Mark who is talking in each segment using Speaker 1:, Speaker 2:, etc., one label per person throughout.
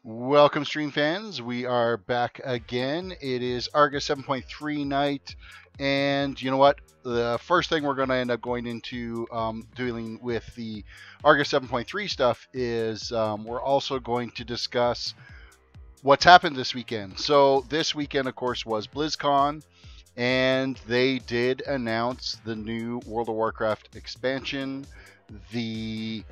Speaker 1: Welcome, stream fans. We are back again. It is Argus 7.3 night, and you know what? The first thing we're going to end up going into dealing with the Argus 7.3 stuff is we're also going to discuss what's happened this weekend. So this weekend, of course, was BlizzCon, and they did announce the new World of Warcraft expansion, the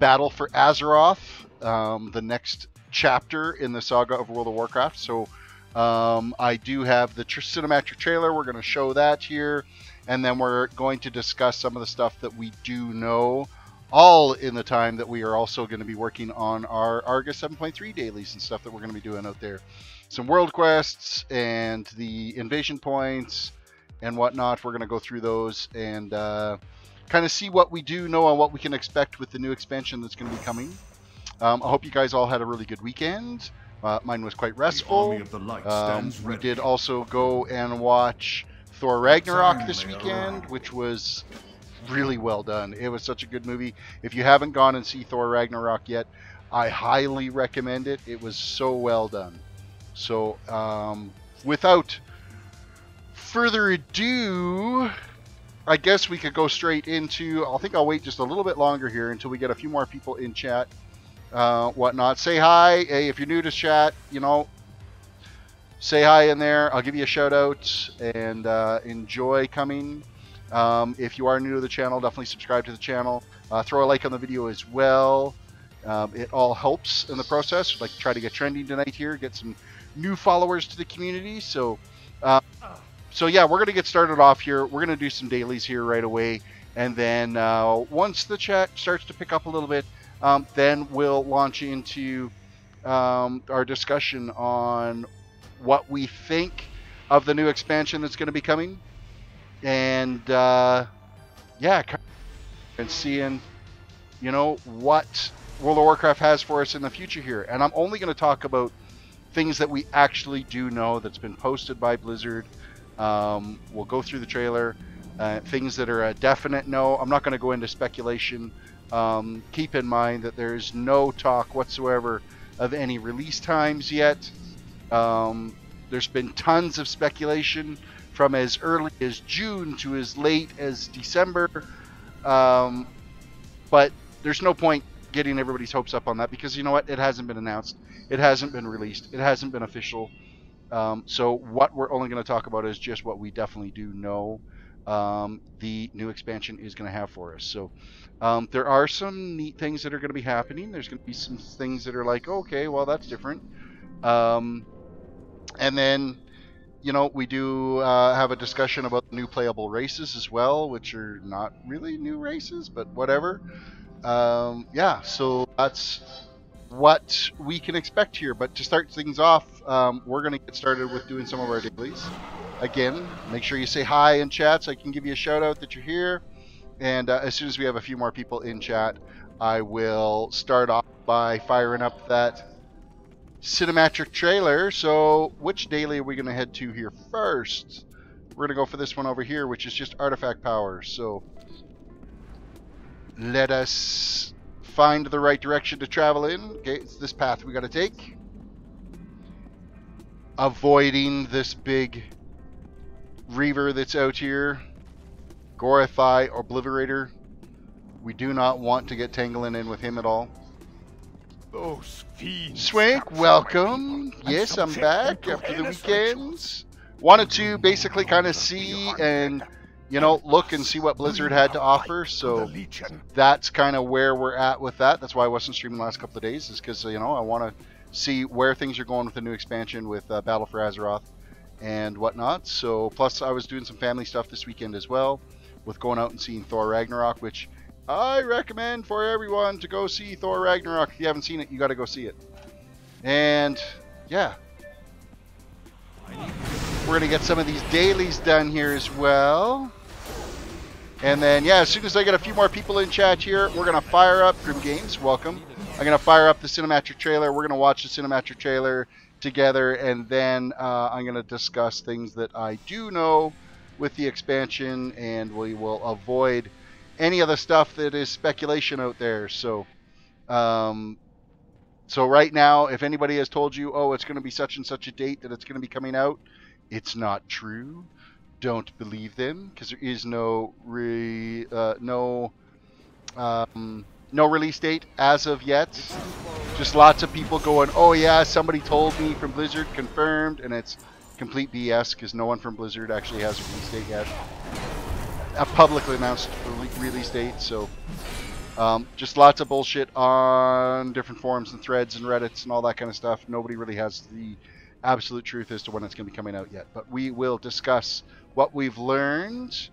Speaker 1: Battle for Azeroth, the next chapter in the saga of World of Warcraft. So I do have the cinematic trailer. We're going to show that here, and then we're going to discuss some of the stuff that we do know, all in the time that we are also going to be working on our Argus 7.3 dailies and stuff that we're going to be doing out there. Some world quests and the invasion points and whatnot. We're going to go through those and kind of see what we do know and what we can expect with the new expansion that's going to be coming. I hope you guys all had a really good weekend. Mine was quite restful. We did also go and watch Thor Ragnarok this weekend, which was really well done. It was such a good movie. If you haven't gone and see Thor Ragnarok yet, I highly recommend it. It was so well done. So without further ado, I guess we could go straight into, I think I'll wait just a little bit longer here until we get a few more people in chat, whatnot. Say hi. Hey, if you're new to chat, you know, say hi in there. I'll give you a shout out and enjoy coming. If you are new to the channel, definitely subscribe to the channel. Throw a like on the video as well. It all helps in the process. Like, try to get trending tonight here, get some new followers to the community. So yeah, we're going to get started off here. We're going to do some dailies here right away. And then once the chat starts to pick up a little bit, then we'll launch into our discussion on what we think of the new expansion that's going to be coming. And yeah, and seeing, you know, what World of Warcraft has for us in the future here. And I'm only going to talk about things that we actually do know that's been posted by Blizzard. We'll go through the trailer, things that are a definite no. I'm not going to go into speculation. Keep in mind that there's no talk whatsoever of any release times yet. There's been tons of speculation from as early as June to as late as December. But there's no point getting everybody's hopes up on that, because you know what? It hasn't been announced. It hasn't been released. It hasn't been official. So what we're only going to talk about is just what we definitely do know the new expansion is going to have for us. So there are some neat things that are going to be happening. There's going to be some things that are like, okay, well, that's different. And then, you know, we do have a discussion about new playable races as well, which are not really new races, but whatever. Yeah, so that's what we can expect here. But to start things off, we're going to get started with doing some of our dailies. Again, make sure you say hi in chat so I can give you a shout out that you're here. And as soon as we have a few more people in chat, I will start off by firing up that cinematic trailer. So which daily are we going to head to here first? We're going to go for this one over here, which is just artifact power. So let us find the right direction to travel in. Okay, it's this path we got to take, avoiding this big Reaver that's out here, Gorithai Obliterator. We do not want to get tangling in with him at all.
Speaker 2: Those fiends.
Speaker 1: Swank, welcome. Yes, I'm back after the weekends. Wanted to basically kind of see and, you know, look and see what Blizzard had to offer. So that's kind of where we're at with that. That's why I wasn't streaming the last couple of days, is because, you know, I want to see where things are going with the new expansion with Battle for Azeroth and whatnot. So plus I was doing some family stuff this weekend as well, with going out and seeing Thor Ragnarok, which I recommend for everyone to go see Thor Ragnarok. If you haven't seen it, you got to go see it. And yeah, we're going to get some of these dailies done here as well. And then, yeah, as soon as I get a few more people in chat here, we're going to fire up Grim Games. Welcome. I'm going to fire up the cinematic trailer. We're going to watch the cinematic trailer together, and then I'm going to discuss things that I do know with the expansion, and we will avoid any of the stuff that is speculation out there. So So right now, if anybody has told you, oh, it's going to be such and such a date that it's going to be coming out, it's not true. Don't believe them, because there is no release date as of yet. Just lots of people going, oh yeah, somebody told me from Blizzard, confirmed, and it's complete BS because no one from Blizzard actually has a release date yet. A publicly announced release date, so just lots of bullshit on different forums and threads and Reddits and all that kind of stuff. Nobody really has the absolute truth as to when it's going to be coming out yet. But we will discuss what we've learned.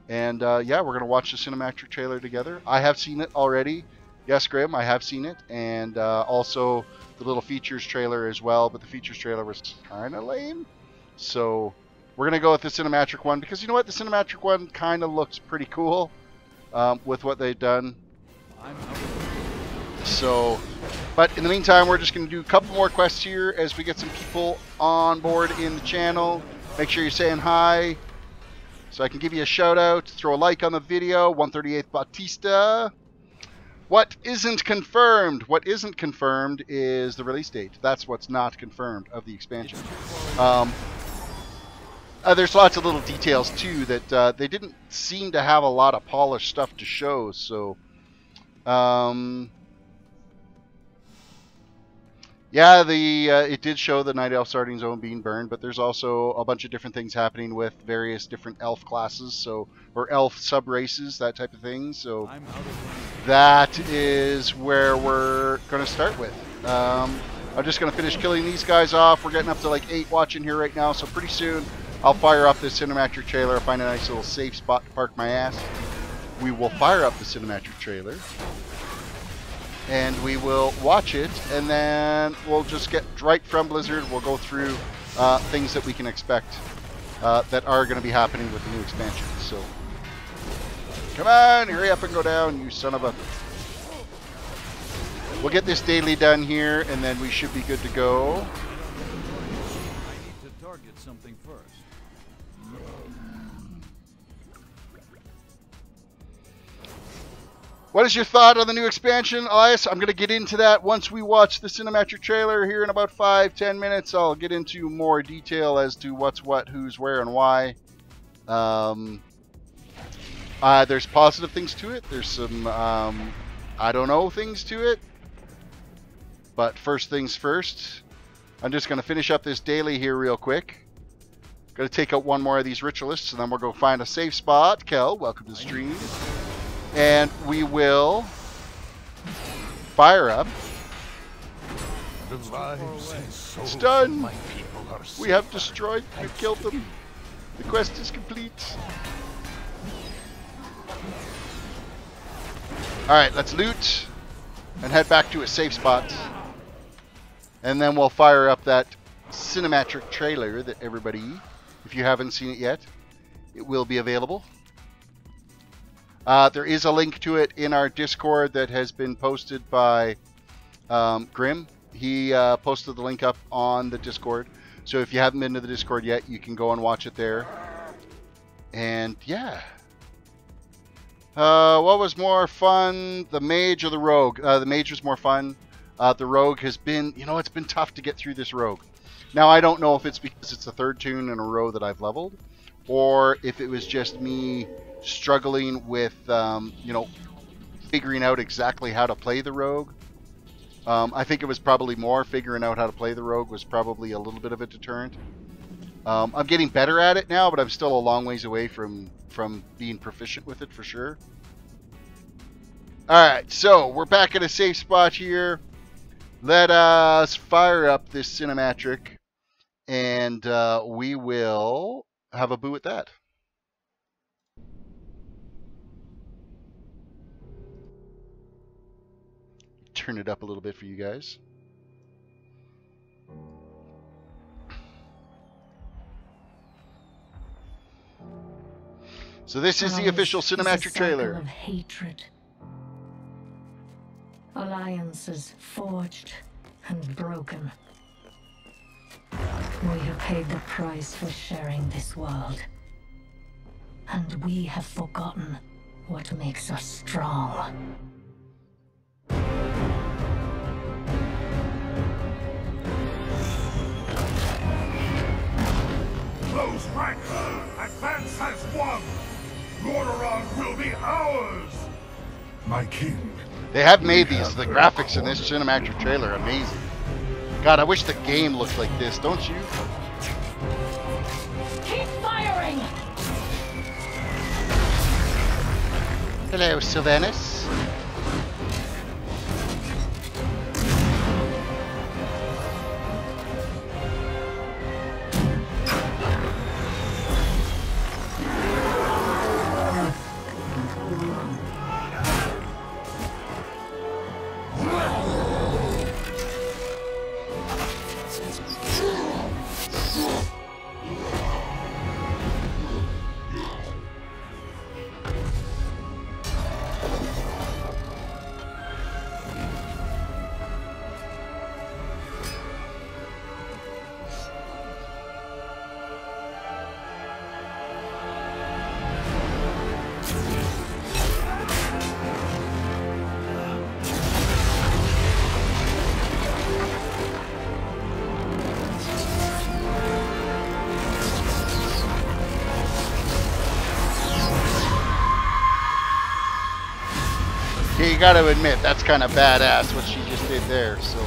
Speaker 1: And yeah, we're going to watch the cinematic trailer together. I have seen it already. Yes, Grim, I have seen it. And also the little features trailer as well. But the features trailer was kind of lame. So we're going to go with the cinematic one. Because you know what? The cinematic one kind of looks pretty cool with what they've done. So, but in the meantime, we're just going to do a couple more quests here as we get some people on board in the channel. Make sure you're saying hi so I can give you a shout out. Throw a like on the video. 138th Bautista. What isn't confirmed? What isn't confirmed is the release date. That's what's not confirmed of the expansion. There's lots of little details too that they didn't seem to have a lot of polished stuff to show. So, yeah, it did show the Night Elf starting zone being burned, but there's also a bunch of different things happening with various different elf classes, so or elf sub races, that type of thing. So that is where we're going to start with. I'm just going to finish killing these guys off. We're getting up to like 8 watching here right now, so pretty soon I'll fire up this cinematic trailer, find a nice little safe spot to park my ass. We will fire up the cinematic trailer, and we will watch it, and then we'll just get right from Blizzard. We'll go through things that we can expect that are going to be happening with the new expansion. So, come on, hurry up and go down, you son of a... We'll get this daily done here, and then we should be good to go.
Speaker 2: I need to target something first.
Speaker 1: What is your thought on the new expansion, Elias? I'm going to get into that once we watch the cinematic trailer here in about 5-10 minutes. I'll get into more detail as to what's what, who's where, and why. There's positive things to it. There's some, I don't know, things to it. But first things first, I'm just going to finish up this daily here real quick. Going to take out one more of these ritualists, and then we'll go find a safe spot. Kel, welcome to the stream. And we will fire up. It's done. We have destroyed, we've killed them. The quest is complete. Alright, let's loot and head back to a safe spot. And then we'll fire up that cinematic trailer that everybody, if you haven't seen it yet, it will be available. There is a link to it in our Discord that has been posted by Grim. He posted the link up on the Discord. So if you haven't been to the Discord yet, you can go and watch it there. And yeah. What was more fun, the mage or the rogue? The mage was more fun. The rogue has been, you know, it's been tough to get through this rogue. Now, I don't know if it's because it's the third toon in a row that I've leveled, or if it was just me struggling with, you know, figuring out exactly how to play the rogue. I think it was probably more figuring out how to play the rogue was probably a little bit of a deterrent. I'm getting better at it now, but I'm still a long ways away from being proficient with it for sure. Alright, so we're back in a safe spot here. Let us fire up this cinematic, and we will have a boo at that. Turn it up a little bit for you guys. So this is the official cinematic trailer.
Speaker 3: Of hatred. Alliances forged and broken. We have paid the price for sharing this world. And we have forgotten what makes us strong.
Speaker 4: my king.
Speaker 1: They have made these. The graphics in this cinematic trailer are amazing. God, I wish the game looked like this, don't you?
Speaker 3: Keep firing!
Speaker 1: Hello, Sylvanas. Yeah, you gotta admit, that's kind of badass what she just did there, so.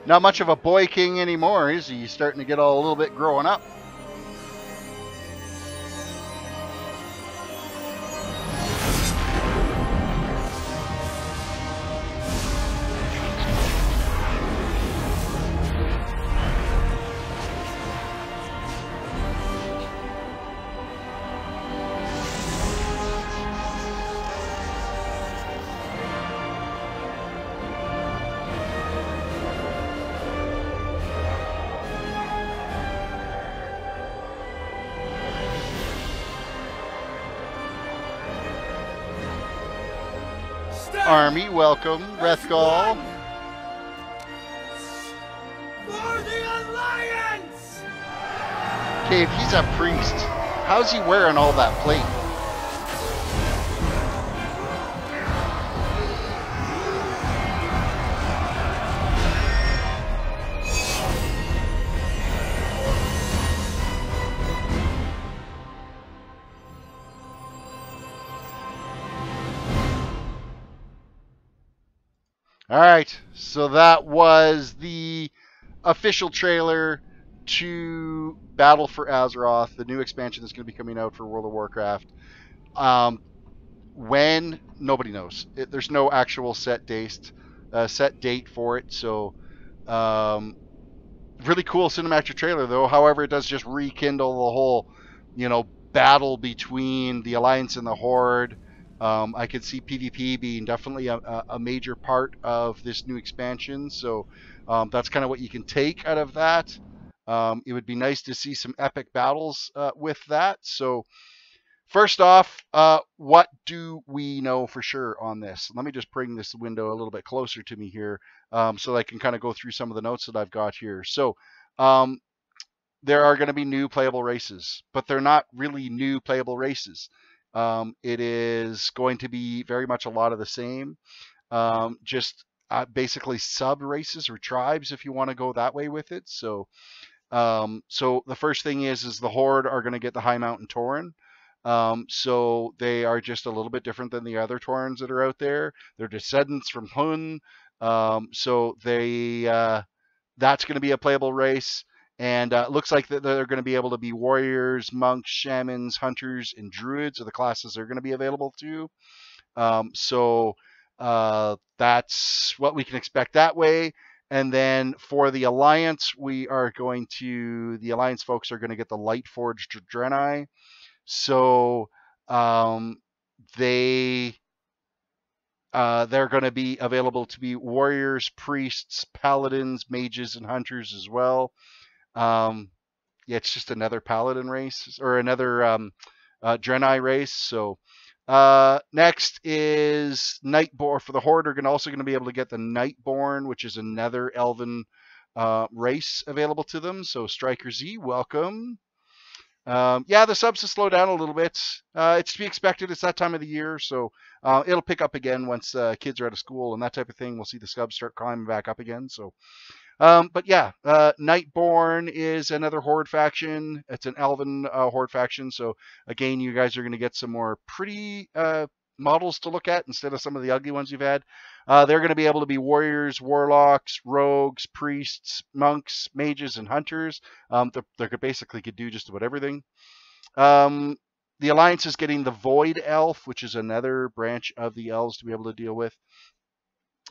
Speaker 1: Not much of a boy king anymore, is he? He's starting to get all a little bit growing up. Army, welcome. Rethgal.
Speaker 2: For the Alliance!
Speaker 1: Okay, if he's a priest, how's he wearing all that plate? All right, so that was the official trailer to Battle for Azeroth, the new expansion that's going to be coming out for World of Warcraft. When? Nobody knows. There's no actual set date for it. So, really cool cinematic trailer though. However, it does just rekindle the whole, battle between the Alliance and the Horde. I could see PvP being definitely a major part of this new expansion. So that's kind of what you can take out of that. It would be nice to see some epic battles with that. So first off, what do we know for sure on this? Let me just bring this window a little bit closer to me here so I can kind of go through some of the notes that I've got here. So there are going to be new playable races, but they're not really new playable races. It is going to be very much a lot of the same, just basically sub races or tribes if you want to go that way with it. So the first thing is the Horde are going to get the High Mountain Tauren. So they are just a little bit different than the other Taurens that are out there. They're descendants from Hun. So that's going to be a playable race. And it looks like that they're going to be able to be warriors, monks, shamans, hunters, and druids are the classes they're going to be available to. So that's what we can expect that way. And then for the Alliance, the Alliance folks are going to get the Lightforged Draenei. So they're going to be available to be warriors, priests, paladins, mages, and hunters as well. Yeah, it's just another paladin race or another Draenei race. So next is Nightborn. For the Horde, are also going to be able to get the Nightborn, which is another Elven race available to them. So Striker Z, welcome. Yeah, the subs will slow down a little bit. It's to be expected. It's that time of the year, so it'll pick up again once kids are out of school and that type of thing. We'll see the subs start climbing back up again. So, but yeah, Nightborn is another Horde faction. It's an Elven Horde faction. So again, you guys are going to get some more pretty models to look at instead of some of the ugly ones you've had. They're going to be able to be warriors, warlocks, rogues, priests, monks, mages, and hunters. They basically could do just about everything. The Alliance is getting the Void Elf, which is another branch of the elves to be able to deal with.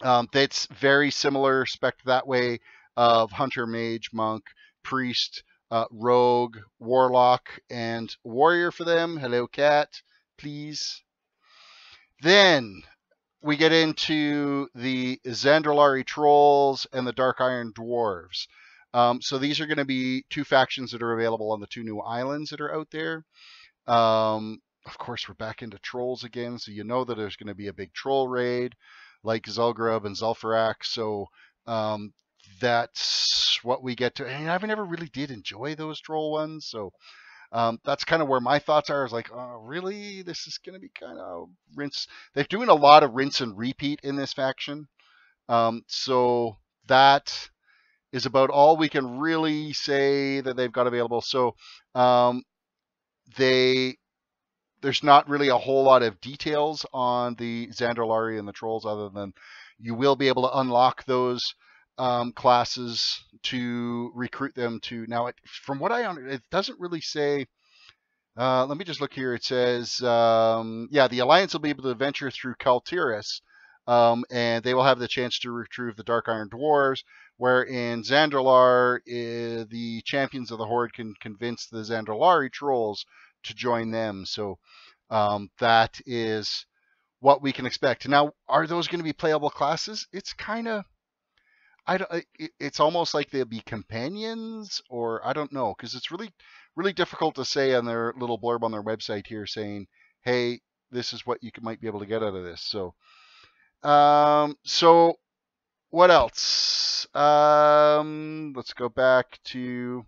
Speaker 1: That's very similar spec that way of hunter, mage, monk, priest, rogue, warlock, and warrior for them. Hello, cat, please. Then we get into the Zandalari Trolls and the Dark Iron Dwarves. So these are going to be two factions that are available on the two new islands that are out there. Of course, we're back into trolls again, so you know that there's going to be a big troll raid like Zul'Gurub and Zul'Farrak. So that's what we get to. And I never really did enjoy those troll ones, so that's kind of where my thoughts are. Is like, oh, really? This is going to be kind of rinse. They're doing a lot of rinse and repeat in this faction. So that is about all we can really say that they've got available. So there's not really a whole lot of details on the Zandalari and the trolls, other than you will be able to unlock those classes to recruit them to. Now, from what I understand, it doesn't really say. Let me just look here. It says, yeah, the Alliance will be able to venture through Kaltiris, and they will have the chance to retrieve the Dark Iron Dwarves, where in Zandalar, the champions of the Horde can convince the Zandalari trolls to join them. So that is what we can expect. Now, are those going to be playable classes? It's kind of, it's almost like they'll be companions, or I don't know, because it's really difficult to say on their little blurb on their website here saying, hey, this is what you might be able to get out of this. So so what else? Let's go back to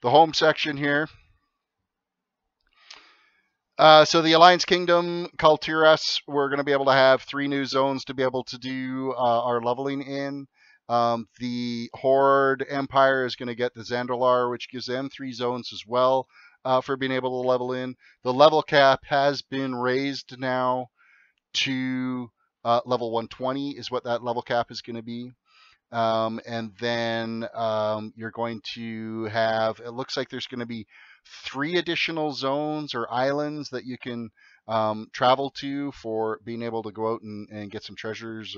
Speaker 1: the home section here. So the Alliance Kingdom, Kaltiras, we're going to be able to have 3 new zones to be able to do our leveling in. The Horde Empire is going to get the Zandalar, which gives them 3 zones as well for being able to level in. The level cap has been raised now to level 120 is what that level cap is going to be. And then you're going to have, it looks like there's going to be 3 additional zones or islands that you can travel to for being able to go out and get some treasures,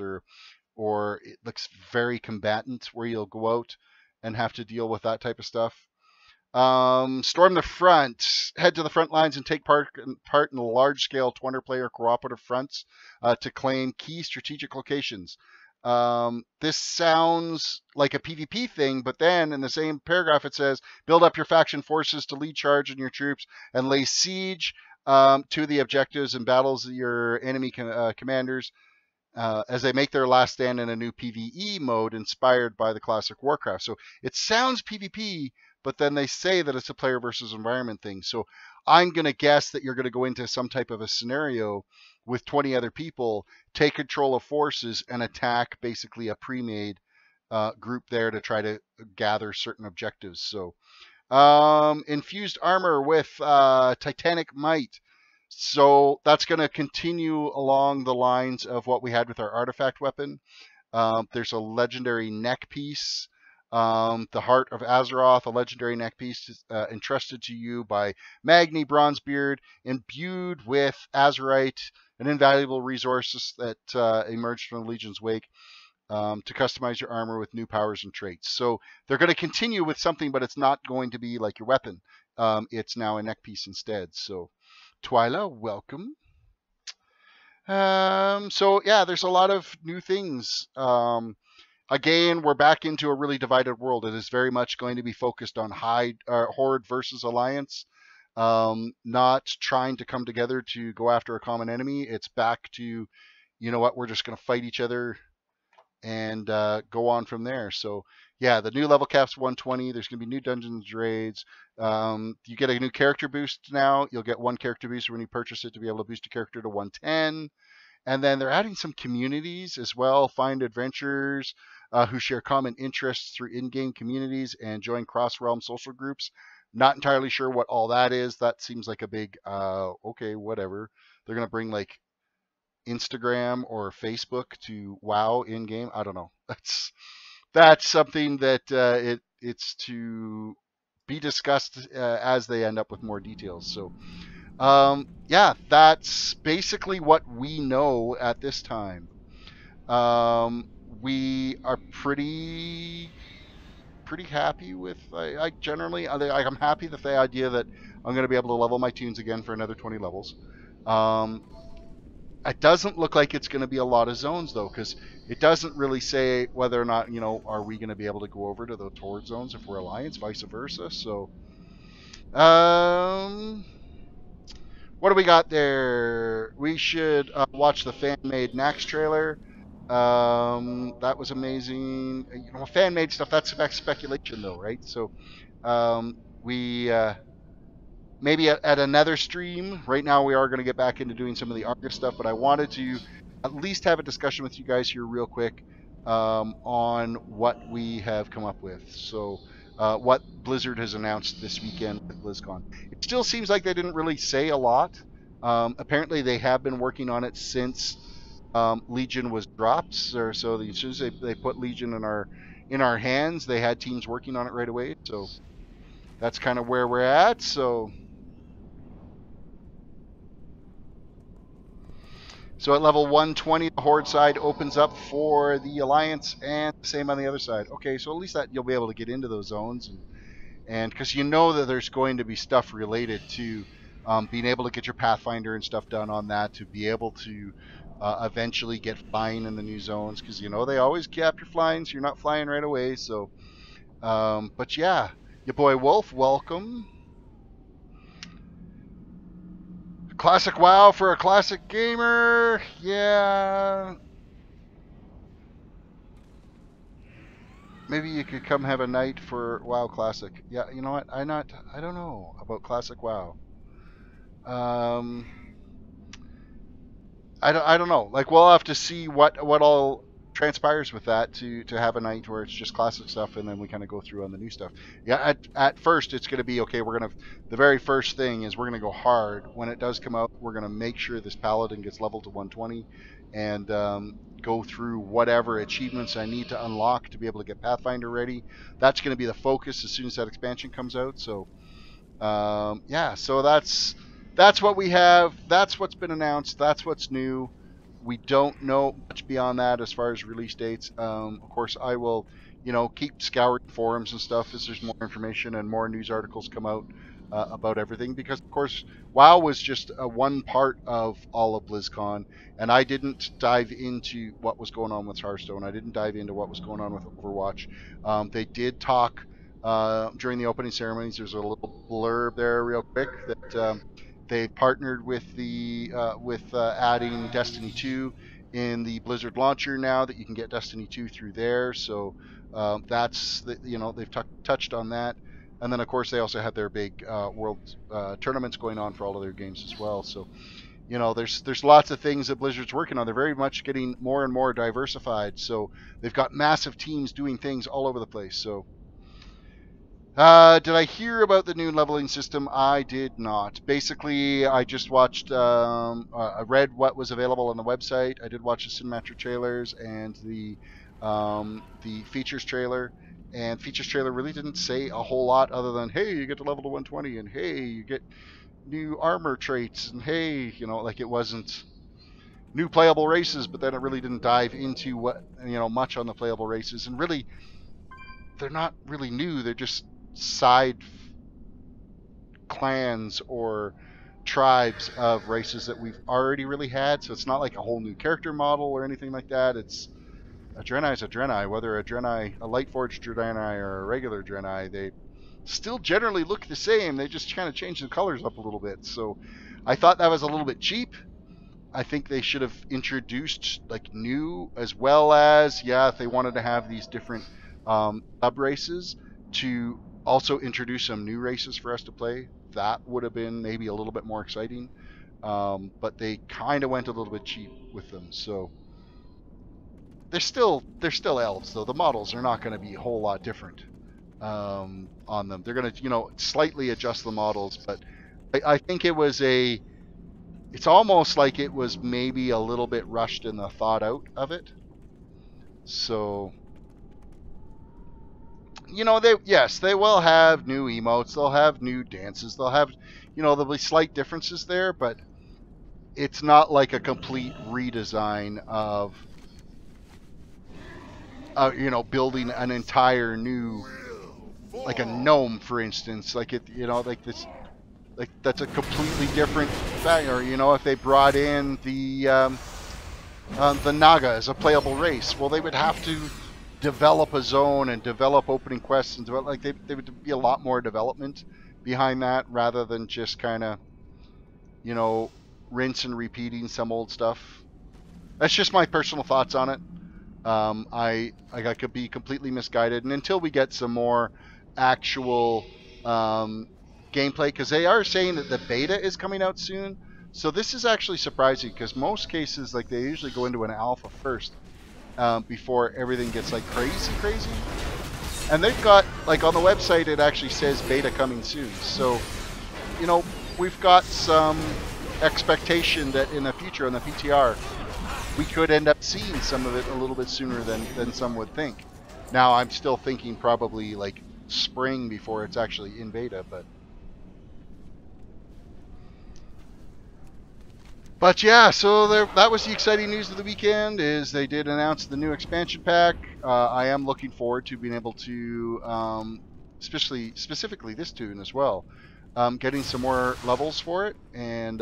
Speaker 1: or it looks very combatant where you'll go out and have to deal with that type of stuff. Storm the front, head to the front lines and take part in large-scale 200-player cooperative fronts to claim key strategic locations. This sounds like a PvP thing, but then in the same paragraph it says, build up your faction forces to lead charge in your troops and lay siege to the objectives and battles of your enemy commanders as they make their last stand in a new PvE mode inspired by the classic Warcraft. So it sounds PvP, but then they say that it's a player versus environment thing. So I'm going to guess that you're going to go into some type of a scenario with 20 other people, take control of forces, and attack basically a pre-made group there to try to gather certain objectives. So infused armor with Titanic Might. So that's going to continue along the lines of what we had with our artifact weapon. There's a legendary neck piece The Heart of Azeroth, a legendary neck piece entrusted to you by Magni Bronzebeard, imbued with Azerite, an invaluable resource that emerged from the Legion's wake, to customize your armor with new powers and traits. So they're going to continue with something, but it's not going to be like your weapon. It's now a neck piece instead. So Twyla, welcome. So yeah, there's a lot of new things. Again, we're back into a really divided world. It is very much going to be focused on Horde versus Alliance, not trying to come together to go after a common enemy. It's back to, you know what, we're just going to fight each other and go on from there. So yeah, the new level cap's 120. There's going to be new dungeons raids. You get a new character boost now. You'll get one character boost when you purchase it to be able to boost a character to 110. And then they're adding some communities as well. Find adventurers who share common interests through in-game communities and join cross-realm social groups. Not entirely sure what all that is. That seems like a big, okay, whatever. They're going to bring like Instagram or Facebook to WoW in-game. I don't know. That's something that it's to be discussed as they end up with more details. So yeah, that's basically what we know at this time. We are pretty happy with. I generally, I'm happy with the idea that I'm going to be able to level my toons again for another 20 levels. It doesn't look like it's going to be a lot of zones though, because it doesn't really say whether or not, you know, are we going to be able to go over to the Horde zones if we're Alliance, vice versa. So, what do we got there? We should watch the fan-made Nax trailer. That was amazing. You know, fan-made stuff, that's speculation though, right? So we maybe at another stream. Right now we are going to get back into doing some of the Argus stuff, but I wanted to at least have a discussion with you guys here real quick on what we have come up with. So what Blizzard has announced this weekend at BlizzCon. It still seems like they didn't really say a lot. Apparently they have been working on it since Legion was dropped. So as soon as they put Legion in our hands, they had teams working on it right away. So that's kind of where we're at. So at level 120, the Horde side opens up for the Alliance, and the same on the other side. Okay, so at least that you'll be able to get into those zones, and because you know that there's going to be stuff related to being able to get your Pathfinder and stuff done on that, to be able to eventually get flying in the new zones, because you know they always cap your flying, so you're not flying right away. So, but yeah, your boy Wolf, welcome. Classic WoW for a classic gamer, yeah. Maybe you could come have a night for WoW Classic. Yeah, you know what? I don't know about Classic WoW. I don't know. Like, we'll have to see what all transpires with that to have a night where it's just classic stuff, and then we kind of go through on the new stuff. Yeah, at first it's going to be okay. The very first thing is we're gonna go hard. When it does come out, we're gonna make sure this Paladin gets leveled to 120, and go through whatever achievements I need to unlock to be able to get Pathfinder ready. That's going to be the focus as soon as that expansion comes out. So yeah, so that's what we have. That's what's been announced. That's what's new. We don't know much beyond that as far as release dates. Of course, I will, keep scouring forums and stuff as there's more information and more news articles come out about everything. Because, of course, WoW was just one part of all of BlizzCon, and I didn't dive into what was going on with Hearthstone. I didn't dive into what was going on with Overwatch. They did talk during the opening ceremonies. There's a little blurb there real quick that they partnered with adding Destiny 2 in the Blizzard launcher now, that you can get Destiny 2 through there. So that's they've touched on that. And then of course they also had their big world tournaments going on for all of their games as well. So there's lots of things that Blizzard's working on. They're very much getting more and more diversified. So they've got massive teams doing things all over the place. So did I hear about the new leveling system? I did not. Basically, I just watched, I read what was available on the website. I did watch the cinematic trailers and the features trailer, And features trailer really didn't say a whole lot other than, hey, you get to level to 120, and hey, you get new armor traits, and hey, you know, like it wasn't new playable races, but then it really didn't dive into what, you know, much on the playable races. And really, they're not really new. They're just side clans or tribes of races that we've already really had. So it's not like a whole new character model or anything like that. It's a Draenei is a Draenei, whether a Lightforged Draenei or a regular Draenei, they still generally look the same. They just kind of change the colors up a little bit. So I thought that was a little bit cheap. I think they should have introduced like new, as well as, yeah, if they wanted to have these different sub races, to also introduce some new races for us to play. That would have been maybe a little bit more exciting. But they kind of went a little bit cheap with them. So they're still elves, though. The models are not going to be a whole lot different on them. They're going to, you know, slightly adjust the models, but I think it was it's almost like it was maybe a little bit rushed in the thought out of it. So, you know, they will have new emotes, they'll have new dances, they'll have, you know, there'll be slight differences there, but it's not like a complete redesign of you know, building an entire new, like a gnome, for instance, like it, you know, like this, like that's a completely different thing. Or, you know, if they brought in the Naga as a playable race, well, they would have to develop a zone and develop opening quests and develop, like they would be a lot more development behind that rather than just kind of, you know, rinse and repeating some old stuff. That's just my personal thoughts on it. I could be completely misguided, and until we get some more actual gameplay, because they are saying that the beta is coming out soon, so this is actually surprising, because most cases, like, they usually go into an alpha first before everything gets like crazy, and they've got, like, on the website it actually says beta coming soon. So, you know, we've got some expectation that in the future on the PTR we could end up seeing some of it a little bit sooner than some would think. Now, I'm still thinking probably like spring before it's actually in beta, but yeah, so that was the exciting news of the weekend. Is they did announce the new expansion pack. I am looking forward to being able to, specifically this toon as well, getting some more levels for it, and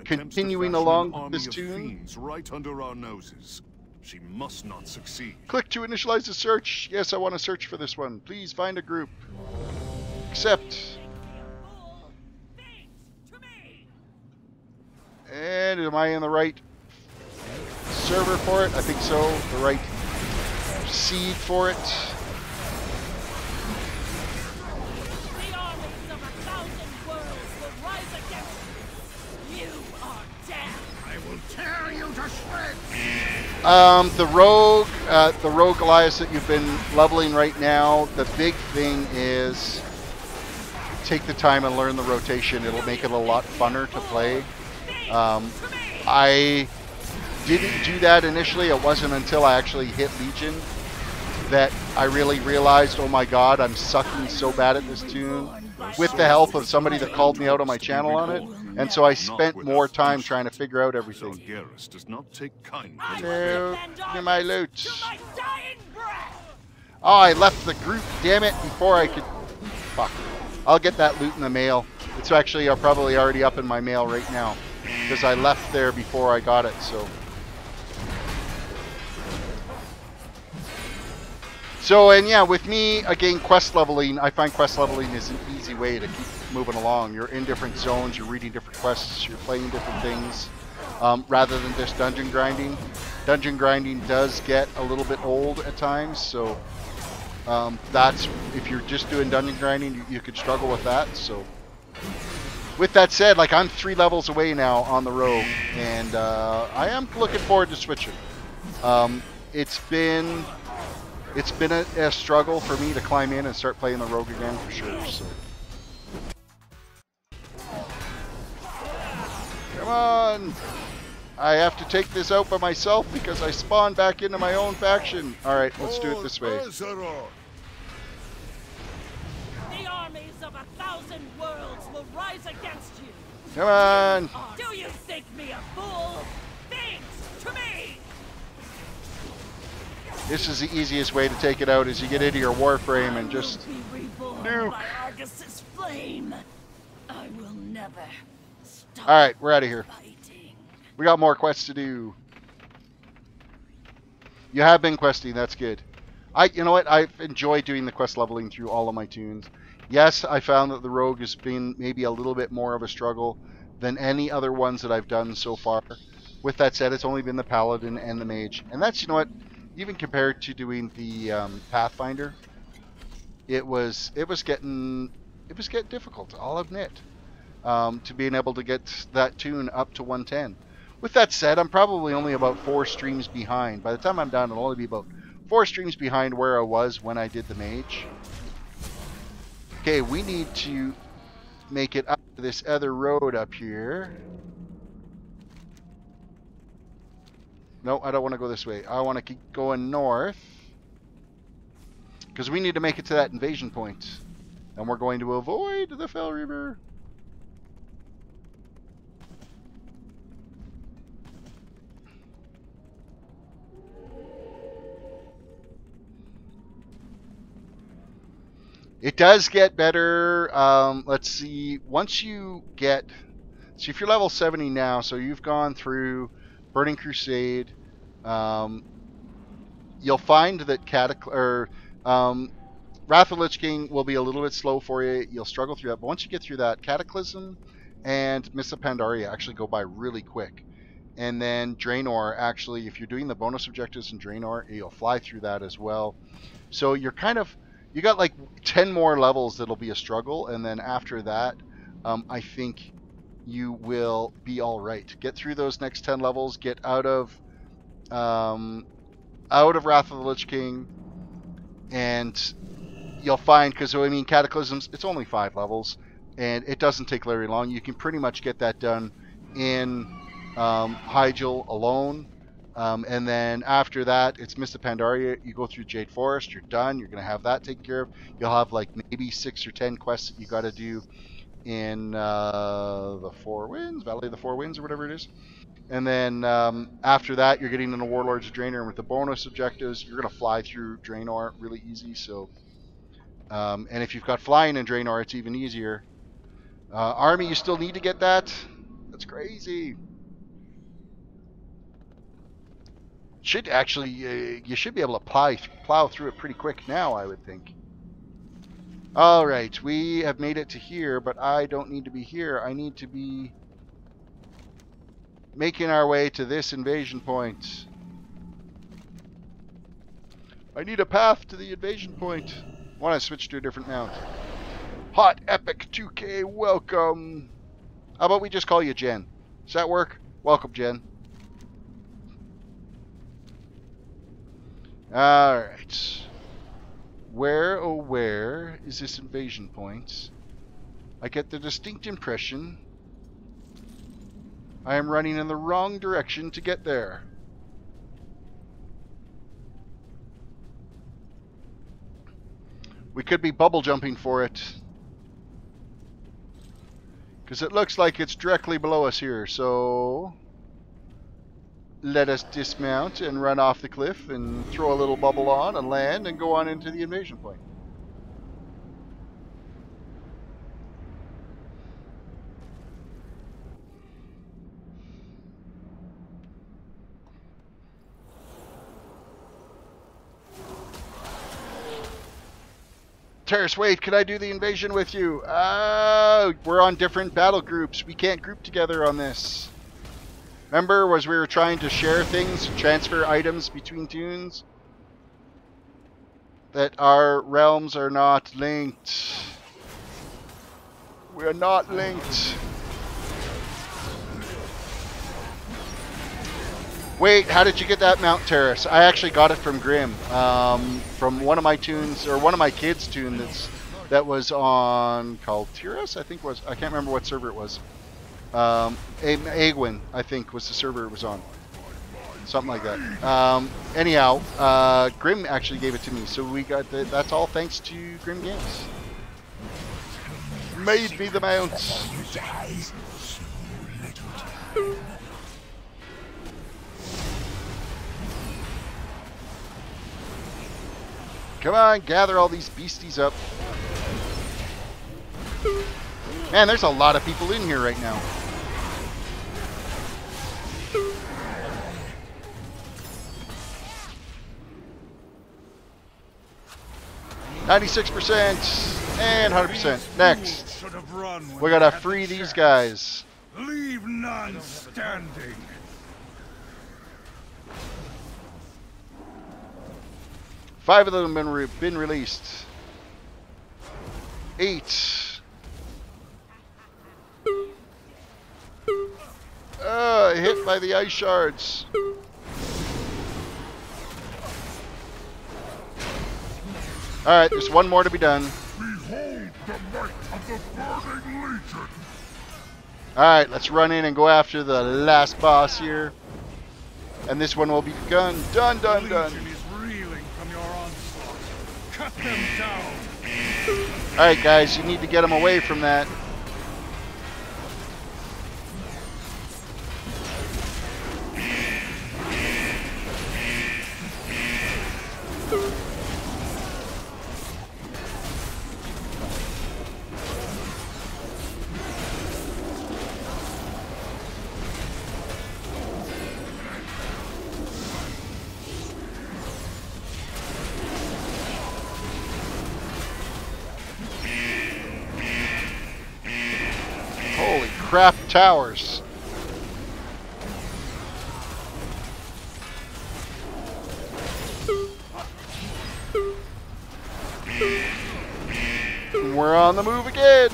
Speaker 1: continuing along this toon.
Speaker 4: Right under our noses. She must not succeed.
Speaker 1: Click to initialize the search. Yes, I want to search for this one. Please find a group. Accept. And am I in the right server for it? I think so. The right seed for it.
Speaker 2: The armies of 1,000 worlds will rise against you. You are dead.
Speaker 4: I will tear you to shreds.
Speaker 1: The rogue Elias that you've been leveling right now, the big thing is take the time and learn the rotation. It'll make it a lot funner to play. I didn't do that initially. It wasn't until I actually hit Legion that I really realized, oh my god, I'm sucking so bad at this toon, with the help of somebody that called me out on my channel on it. And so I spent more time trying to figure out everything. Give my loot. Oh, I left the group, damn it, before I could... Fuck. I'll get that loot in the mail. It's actually probably already up in my mail right now, because I left there before I got it, so... So, and yeah, with me, again, quest leveling, I find quest leveling is an easy way to keep moving along. You're in different zones, you're reading different quests, you're playing different things, rather than just dungeon grinding. Dungeon grinding does get a little bit old at times, so that's, if you're just doing dungeon grinding, you could struggle with that. So, with that said, like, I'm 3 levels away now on the rogue, and I am looking forward to switching. It's been a struggle for me to climb in and start playing the rogue again, for sure. So, come on! I have to take this out by myself because I spawned back into my own faction. Alright, let's do it this way.
Speaker 4: Azeroth.
Speaker 2: The armies of 1,000 worlds will rise against you.
Speaker 1: Come on!
Speaker 2: Do you think me a fool? Thanks to me!
Speaker 1: This is the easiest way to take it out, is you get into your warframe and just
Speaker 2: I will be reborn
Speaker 1: nuke.
Speaker 2: by Argus's flame. I will never stop
Speaker 1: Alright, we're out of here.
Speaker 2: fighting.
Speaker 1: We got more quests to do. You have been questing, that's good. You know what, I've enjoyed doing the quest leveling through all of my toons. Yes, I found that the rogue has been maybe a little bit more of a struggle than any other ones that I've done so far. With that said, it's only been the paladin and the mage. And that's, you know what, even compared to doing the Pathfinder, it was getting difficult, I'll admit, to being able to get that toon up to 110. With that said, I'm probably only about 4 streams behind. By the time I'm done, it'll only be about 4 streams behind where I was when I did the mage. Okay, we need to make it up to this other road up here. No, I don't want to go this way. I want to keep going north. Because we need to make it to that invasion point. And we're going to avoid the Fell River. It does get better. Let's see. Once you get... See, if you're level 70 now, so you've gone through Burning Crusade, you'll find that Wrath of the Lich King will be a little bit slow for you. You'll struggle through that. But once you get through that, Cataclysm and Mists of Pandaria actually go by really quick. And then Draenor, actually, if you're doing the bonus objectives in Draenor, you'll fly through that as well. So you're kind of... You got like 10 more levels that'll be a struggle, and then after that, I think you will be all right. Get through those next 10 levels, get out of Wrath of the Lich King, and you'll find, because I mean Cataclysms, it's only 5 levels, and it doesn't take very long. You can pretty much get that done in Hyjal alone. And then after that, it's Mist of Pandaria. You go through Jade Forest, you're done. You're going to have that taken care of. You'll have like maybe 6 or 10 quests that you got to do in the Four Winds, Valley of the Four Winds, or whatever it is. And then after that, you're getting into Warlords of Draenor. And with the bonus objectives, you're going to fly through Draenor really easy. So, and if you've got flying in Draenor, it's even easier. Army, you still need to get that. That's crazy. Should actually, you should be able to plow through it pretty quick now, I would think. Alright, we have made it to here, but I don't need to be here. I need to be making our way to this invasion point. I need a path to the invasion point. I want to switch to a different mount. Hot Epic 2K, welcome. How about we just call you Jen? Does that work? Welcome, Jen. Alright. Where, oh where, is this invasion point? I get the distinct impression I am running in the wrong direction to get there. We could be bubble jumping for it, because it looks like it's directly below us here, so let us dismount and run off the cliff and throw a little bubble on and land and go on into the invasion point. Terris, wait, can I do the invasion with you? We're on different battle groups. We can't group together on this. Remember, we were trying to share things, transfer items between toons? That our realms are not linked. We are not linked. Wait, how did you get that Mount Terrace? I actually got it from Grim, from one of my toons, or one of my kids' toon that was on Kaltiras, I think was. I can't remember what server it was. Agwin, I think, was the server it was on. Something like that. Anyhow, Grim actually gave it to me, so we got that's all thanks to Grim Games. Made me the mount. Come on, gather all these beasties up. Man, there's a lot of people in here right now. %, and 100%. Next, we gotta free these guys.
Speaker 4: Leave none standing.
Speaker 1: Five of them have been released. 8. Hit by the ice shards. Alright, there's one more to be done.
Speaker 4: Behold the might of the burning legion.
Speaker 1: Alright, let's run in and go after the last boss here. And this one will be done. Done.
Speaker 4: The legion is reeling from your onslaught. Cut them down.
Speaker 1: Alright guys, you need to get them away from that. Holy crap, towers. We're on the move again.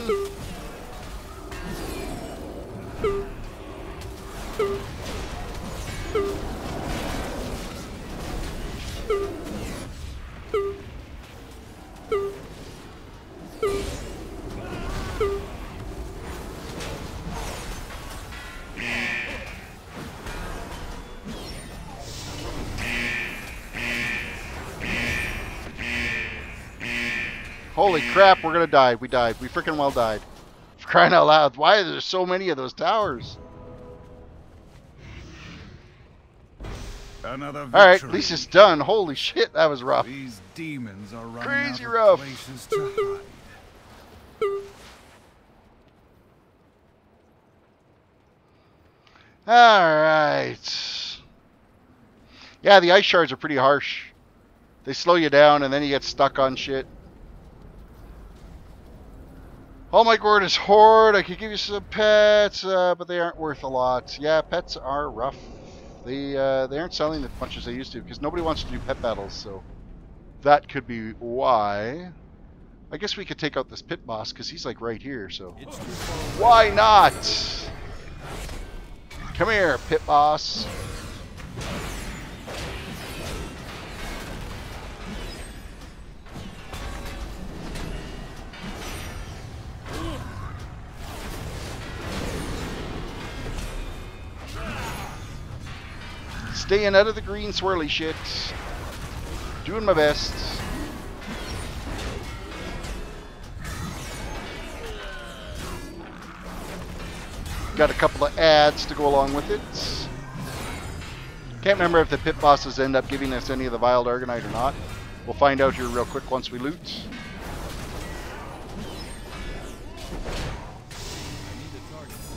Speaker 1: Holy crap, we're gonna die. We died. We freaking well died. For crying out loud. Why are there so many of those towers? Alright, at least it's done. Holy shit, that was rough.
Speaker 4: These demons are running
Speaker 1: Crazy
Speaker 4: out of
Speaker 1: rough.
Speaker 4: places to hide.
Speaker 1: Alright. Yeah, the ice shards are pretty harsh. They slow you down and then you get stuck on shit. Oh my gorgeous horde, I could give you some pets, but they aren't worth a lot. Yeah, pets are rough. They aren't selling as much as they used to because nobody wants to do pet battles, so that could be why. I guess we could take out this pit boss because he's like right here, so why not? Come here, pit boss. Staying out of the green swirly shit. Doing my best. Got a couple of ads to go along with it. Can't remember if the pit bosses end up giving us any of the Vile Argonite or not. We'll find out here real quick once we loot.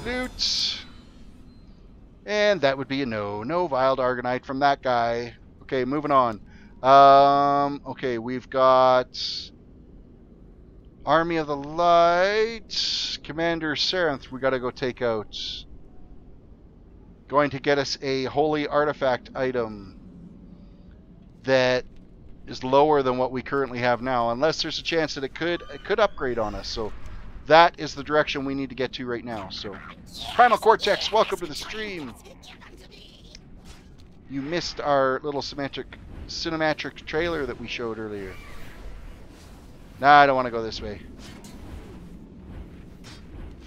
Speaker 1: Loot. And that would be a no. No Vile Argonite from that guy. Okay, moving on. Okay, we've got Army of the Light. Commander Sarenth, we gotta go take out. Going to get us a holy artifact item that is lower than what we currently have now, unless there's a chance that it could upgrade on us. So that is the direction we need to get to right now. So Primal Cortex, welcome to the stream. You missed our little cinematic trailer that we showed earlier. Nah, I don't want to go this way.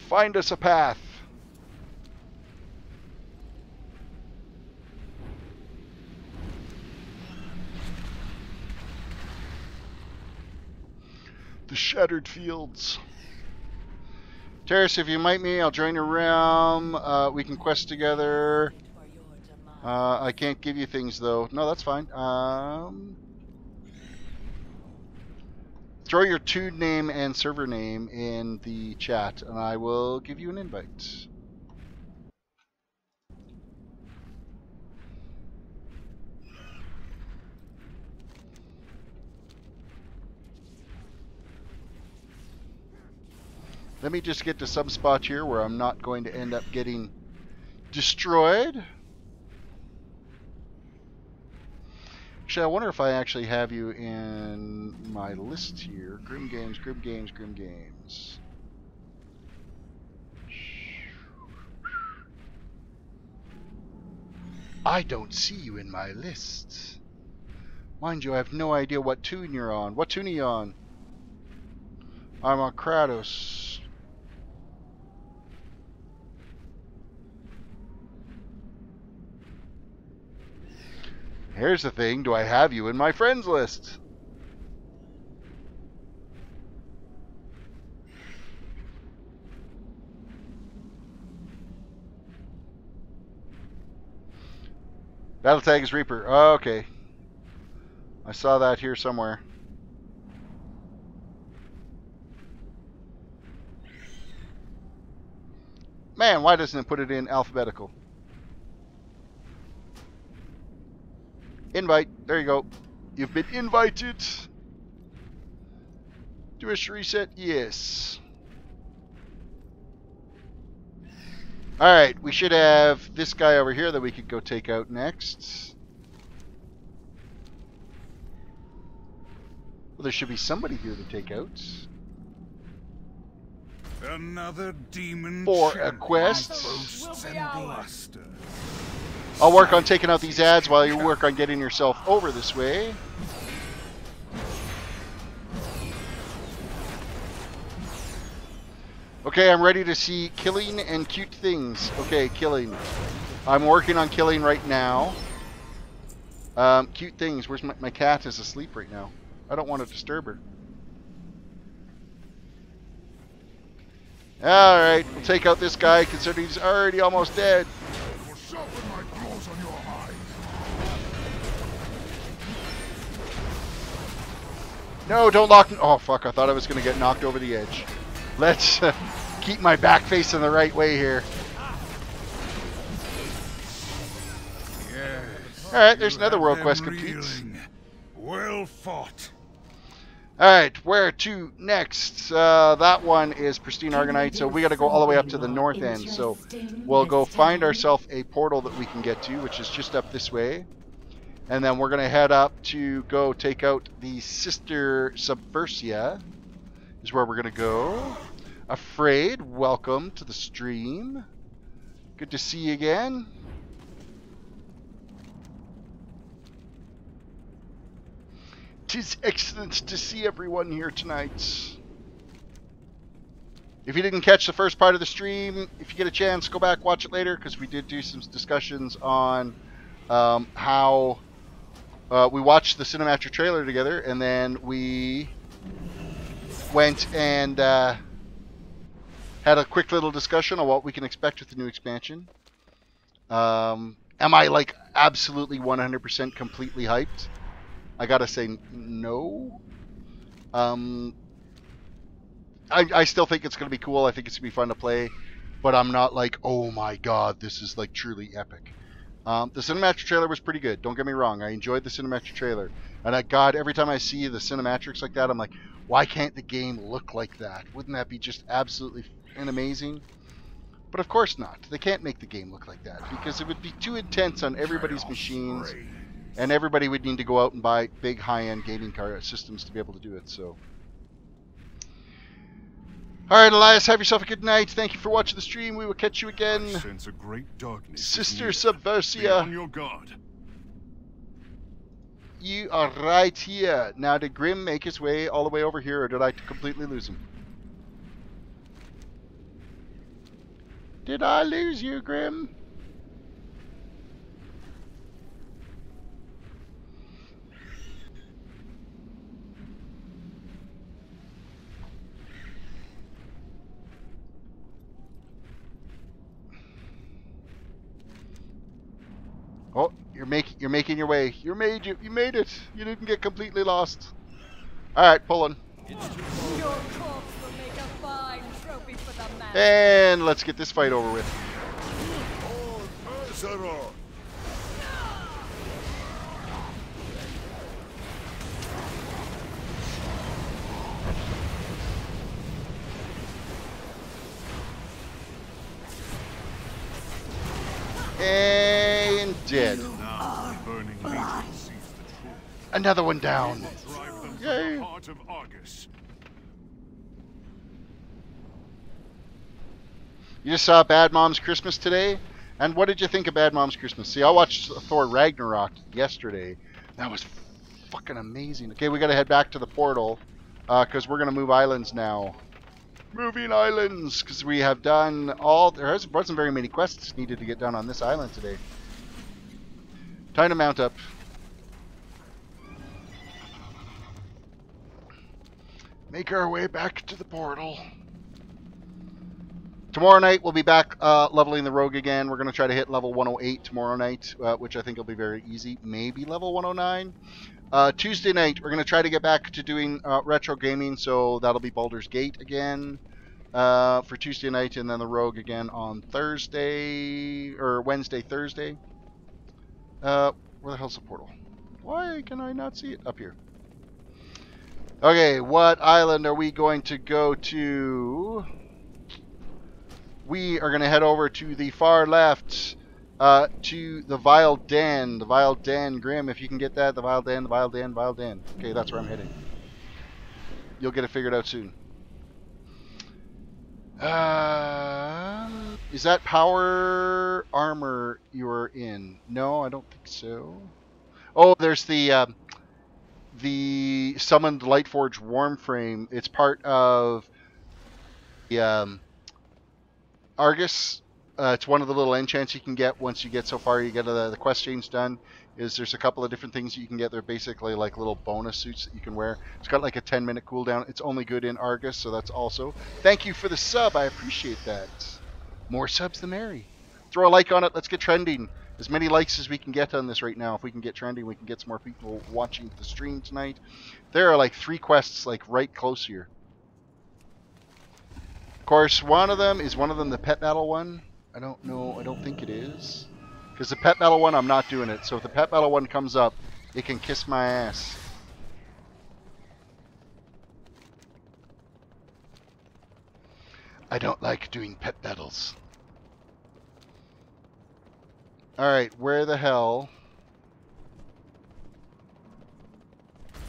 Speaker 1: Find us a path. The Shattered Fields. Terris, if you invite me, I'll join your realm. We can quest together. I can't give you things though. No, that's fine. Throw your toon name and server name in the chat, and I will give you an invite. Let me just get to some spot here where I'm not going to end up getting destroyed. Actually, I wonder if I actually have you in my list here. Grim Games, Grim Games, Grim Games. I don't see you in my list. Mind you, I have no idea what toon you're on. What toon are you on? I'm on Kratos. Here's the thing, do I have you in my friends list? Battle tag is Reaper. Oh, okay. I saw that here somewhere. Man, why doesn't it put it in alphabetical? Invite. There you go. You've been invited. Do a reset? Yes. Alright, we should have this guy over here that we could go take out next. Well, there should be somebody here to take out.
Speaker 4: Another demon
Speaker 1: For a quest.
Speaker 2: Will be
Speaker 1: I'll work on taking out these ads while you work on getting yourself over this way. Okay, I'm ready to see killing and cute things. Okay, killing. I'm working on killing right now. Cute things. Where's my cat is asleep right now. I don't want to disturb her. Alright, we'll take out this guy considering he's already almost dead. No, don't lock me. Oh, fuck. I thought I was going to get knocked over the edge. Let's keep my back facing the right way here.
Speaker 4: Yes,
Speaker 1: Alright, there's another
Speaker 4: have
Speaker 1: world
Speaker 4: them
Speaker 1: quest complete.
Speaker 4: reeling. Well fought.
Speaker 1: Alright, where to next? That one is Pristine Argonite, so we got to go all the way up to the north end. So we'll go find ourselves a portal that we can get to, which is just up this way. And then we're going to head up to go take out the Sister Subversia, is where we're going to go. Afraid, welcome to the stream. Good to see you again. Tis excellent to see everyone here tonight. If you didn't catch the first part of the stream, if you get a chance, go back, watch it later, because we did do some discussions on how we watched the cinematic trailer together, and then we went and had a quick little discussion on what we can expect with the new expansion. Am I like absolutely 100% completely hyped? I gotta say no. I still think it's gonna be cool. I think it's gonna be fun to play, but I'm not like, oh my god, this is like truly epic. The cinematic trailer was pretty good. Don't get me wrong. I enjoyed the cinematic trailer, and God, every time I see the cinematics like that, I'm like, why can't the game look like that? Wouldn't that be just absolutely amazing? But of course not. They can't make the game look like that because it would be too intense on everybody's machines. And everybody would need to go out and buy big high-end gaming card systems to be able to do it. So, all right, Elias, have yourself a good night. Thank you for watching the stream. We will catch you again.
Speaker 4: I sense a great darkness.
Speaker 1: Sister
Speaker 4: Be
Speaker 1: Subversia,
Speaker 4: on your guard.
Speaker 1: you are right here. Now, did Grim make his way all the way over here, or did I completely lose him? Did I lose you, Grim? You're making your way. You made it. You didn't get completely lost. All right, pulling.
Speaker 2: Your corpse will make a fine trophy for the man.
Speaker 1: And let's get this fight over with.
Speaker 4: Azeroth!
Speaker 1: And dead.
Speaker 4: Now the burning legion sees the truth.
Speaker 1: Another one down.
Speaker 4: Drive them
Speaker 1: Yay.
Speaker 4: from the heart of Argus.
Speaker 1: You just saw Bad Mom's Christmas today? And what did you think of Bad Mom's Christmas? See, I watched Thor Ragnarok yesterday. That was fucking amazing. Okay, we gotta head back to the portal, because we're gonna move islands now. Moving islands, because we have done all... There wasn't very many quests needed to get done on this island today. Time to mount up. Make our way back to the portal. Tomorrow night we'll be back leveling the rogue again. We're going to try to hit level 108 tomorrow night, which I think will be very easy. Maybe level 109. Tuesday night we're going to try to get back to doing retro gaming, so that'll be Baldur's Gate again for Tuesday night, and then the rogue again on Thursday, or Wednesday, Thursday. Where the hell's the portal? Why can I not see it? Up here. Okay, what island are we going to go to? We are going to head over to the far left, to the Vile Den. The Vile Den, Grim, if you can get that. The Vile Den, the Vile Den, Vile Den. Okay, that's where I'm heading. You'll get it figured out soon. Is that power armor you're in? No, I don't think so. Oh, there's the summoned Lightforge Warmframe. It's part of the Argus. It's one of the little enchants you can get once you get so far. You get the quest change done. There's a couple of different things that you can get. They're basically like little bonus suits that you can wear. It's got like a 10-minute cooldown. It's only good in Argus, so that's also. Thank you for the sub. I appreciate that. More subs the merry. Throw a like on it. Let's get trending. As many likes as we can get on this right now. If we can get trending, we can get some more people watching the stream tonight. There are like 3 quests like right close here. Of course, one of them the pet battle one. I don't know. I don't think it is. Because the pet battle one, I'm not doing it. So if the pet battle one comes up, it can kiss my ass. I don't like doing pet battles. Alright, where the hell?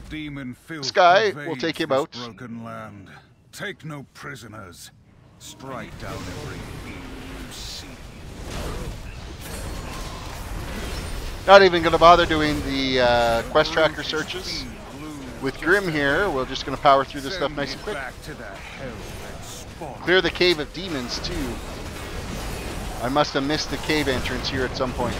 Speaker 4: Demon filth
Speaker 1: Sky, we'll
Speaker 4: pervades
Speaker 1: take him
Speaker 4: this
Speaker 1: out.
Speaker 4: broken land. Take no prisoners. Strike down every evil you see.
Speaker 1: Not even going to bother doing the quest tracker searches. With Grim here, we're just going to power through this stuff nice and quick. Clear the Cave of Demons, too. I must have missed the cave entrance here at some point.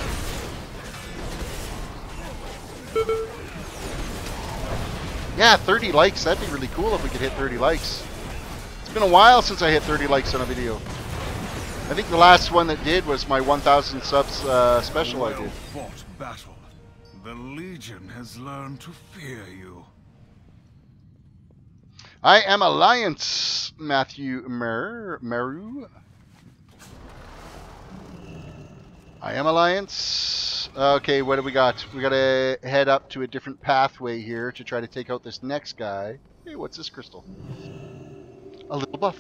Speaker 1: Yeah, 30 likes. That'd be really cool if we could hit 30 likes. It's been a while since I hit 30 likes on a video. I think the last one that did was my 1,000 subs special I did.
Speaker 4: Well-fought battle. The Legion has learned to fear you.
Speaker 1: I am Alliance, Matthew Meru. I am Alliance. Okay, what do we got? We gotta head up to a different pathway here to try to take out this next guy. Hey, what's this crystal? A little buff.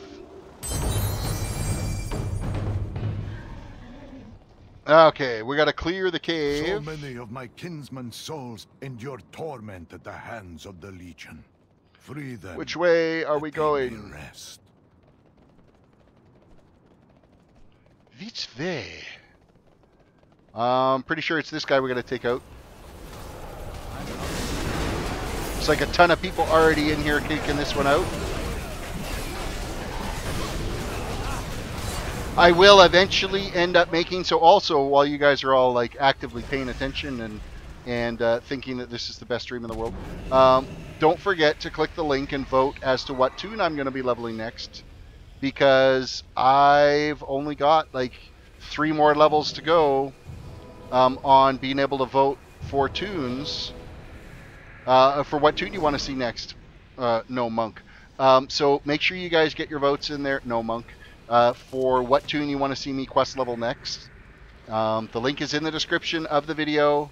Speaker 1: Okay, we gotta clear the cave.
Speaker 5: So many of my kinsmen's souls endure torment at the hands of the Legion. Free them.
Speaker 1: Which way are we
Speaker 5: that they may
Speaker 1: going?
Speaker 5: rest.
Speaker 1: Which way? Pretty sure it's this guy we gotta take out. Looks like a ton of people already in here kicking this one out. I will eventually end up making, so also while you guys are all like actively paying attention and thinking that this is the best stream in the world, don't forget to click the link and vote as to what toon I'm going to be leveling next, because I've only got like 3 more levels to go on being able to vote for toons, for what toon you want to see next. No, Monk. So make sure you guys get your votes in there. No, Monk. For what toon you want to see me quest level next. The link is in the description of the video.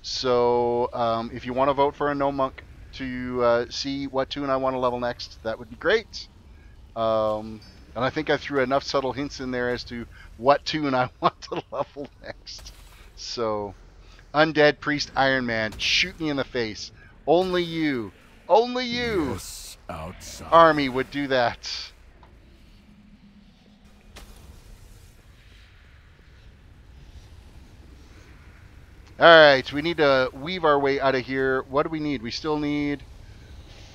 Speaker 1: So if you want to vote for a No Monk to see what toon I want to level next, that would be great. And I think I threw enough subtle hints in there as to what toon I want to level next. So, Undead Priest Iron Man, shoot me in the face. Only you,
Speaker 5: Yes, outside.
Speaker 1: Army would do that. Alright, we need to weave our way out of here. What do we need? We still need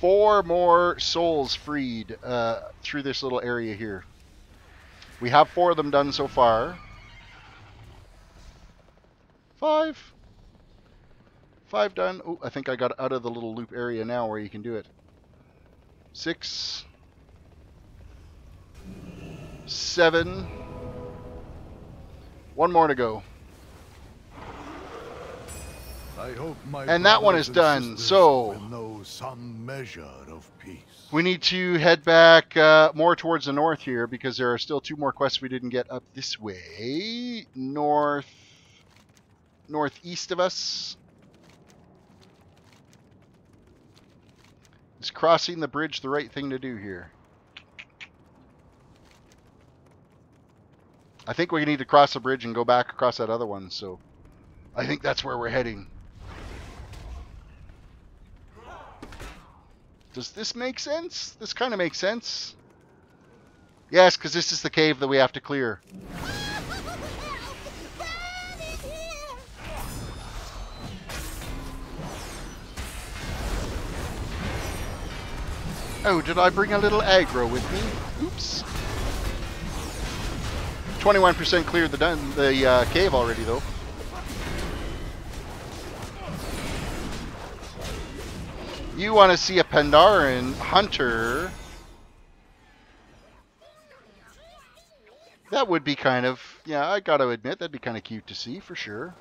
Speaker 1: 4 more souls freed through this little area here. We have 4 of them done so far. 5 done. Oh, I think I got out of the little loop area now where you can do it. 6, 7. 1 more to go.
Speaker 5: I hope my
Speaker 1: And that one is
Speaker 5: brothers
Speaker 1: done,
Speaker 5: and sisters
Speaker 1: so-
Speaker 5: will know some measure of peace.
Speaker 1: We need to head back more towards the north here because there are still 2 more quests we didn't get up this way. Northeast of us. Is crossing the bridge the right thing to do here? I think we need to cross the bridge and go back across that other one, so I think that's where we're heading. Does this make sense? This kind of makes sense. Yes, because this is the cave that we have to clear. Oh, did I bring a little aggro with me? Oops. 21% cleared the cave already, though. You want to see a Pandaren hunter? That would be kind of, yeah, I gotta admit, that'd be kind of cute to see, for sure.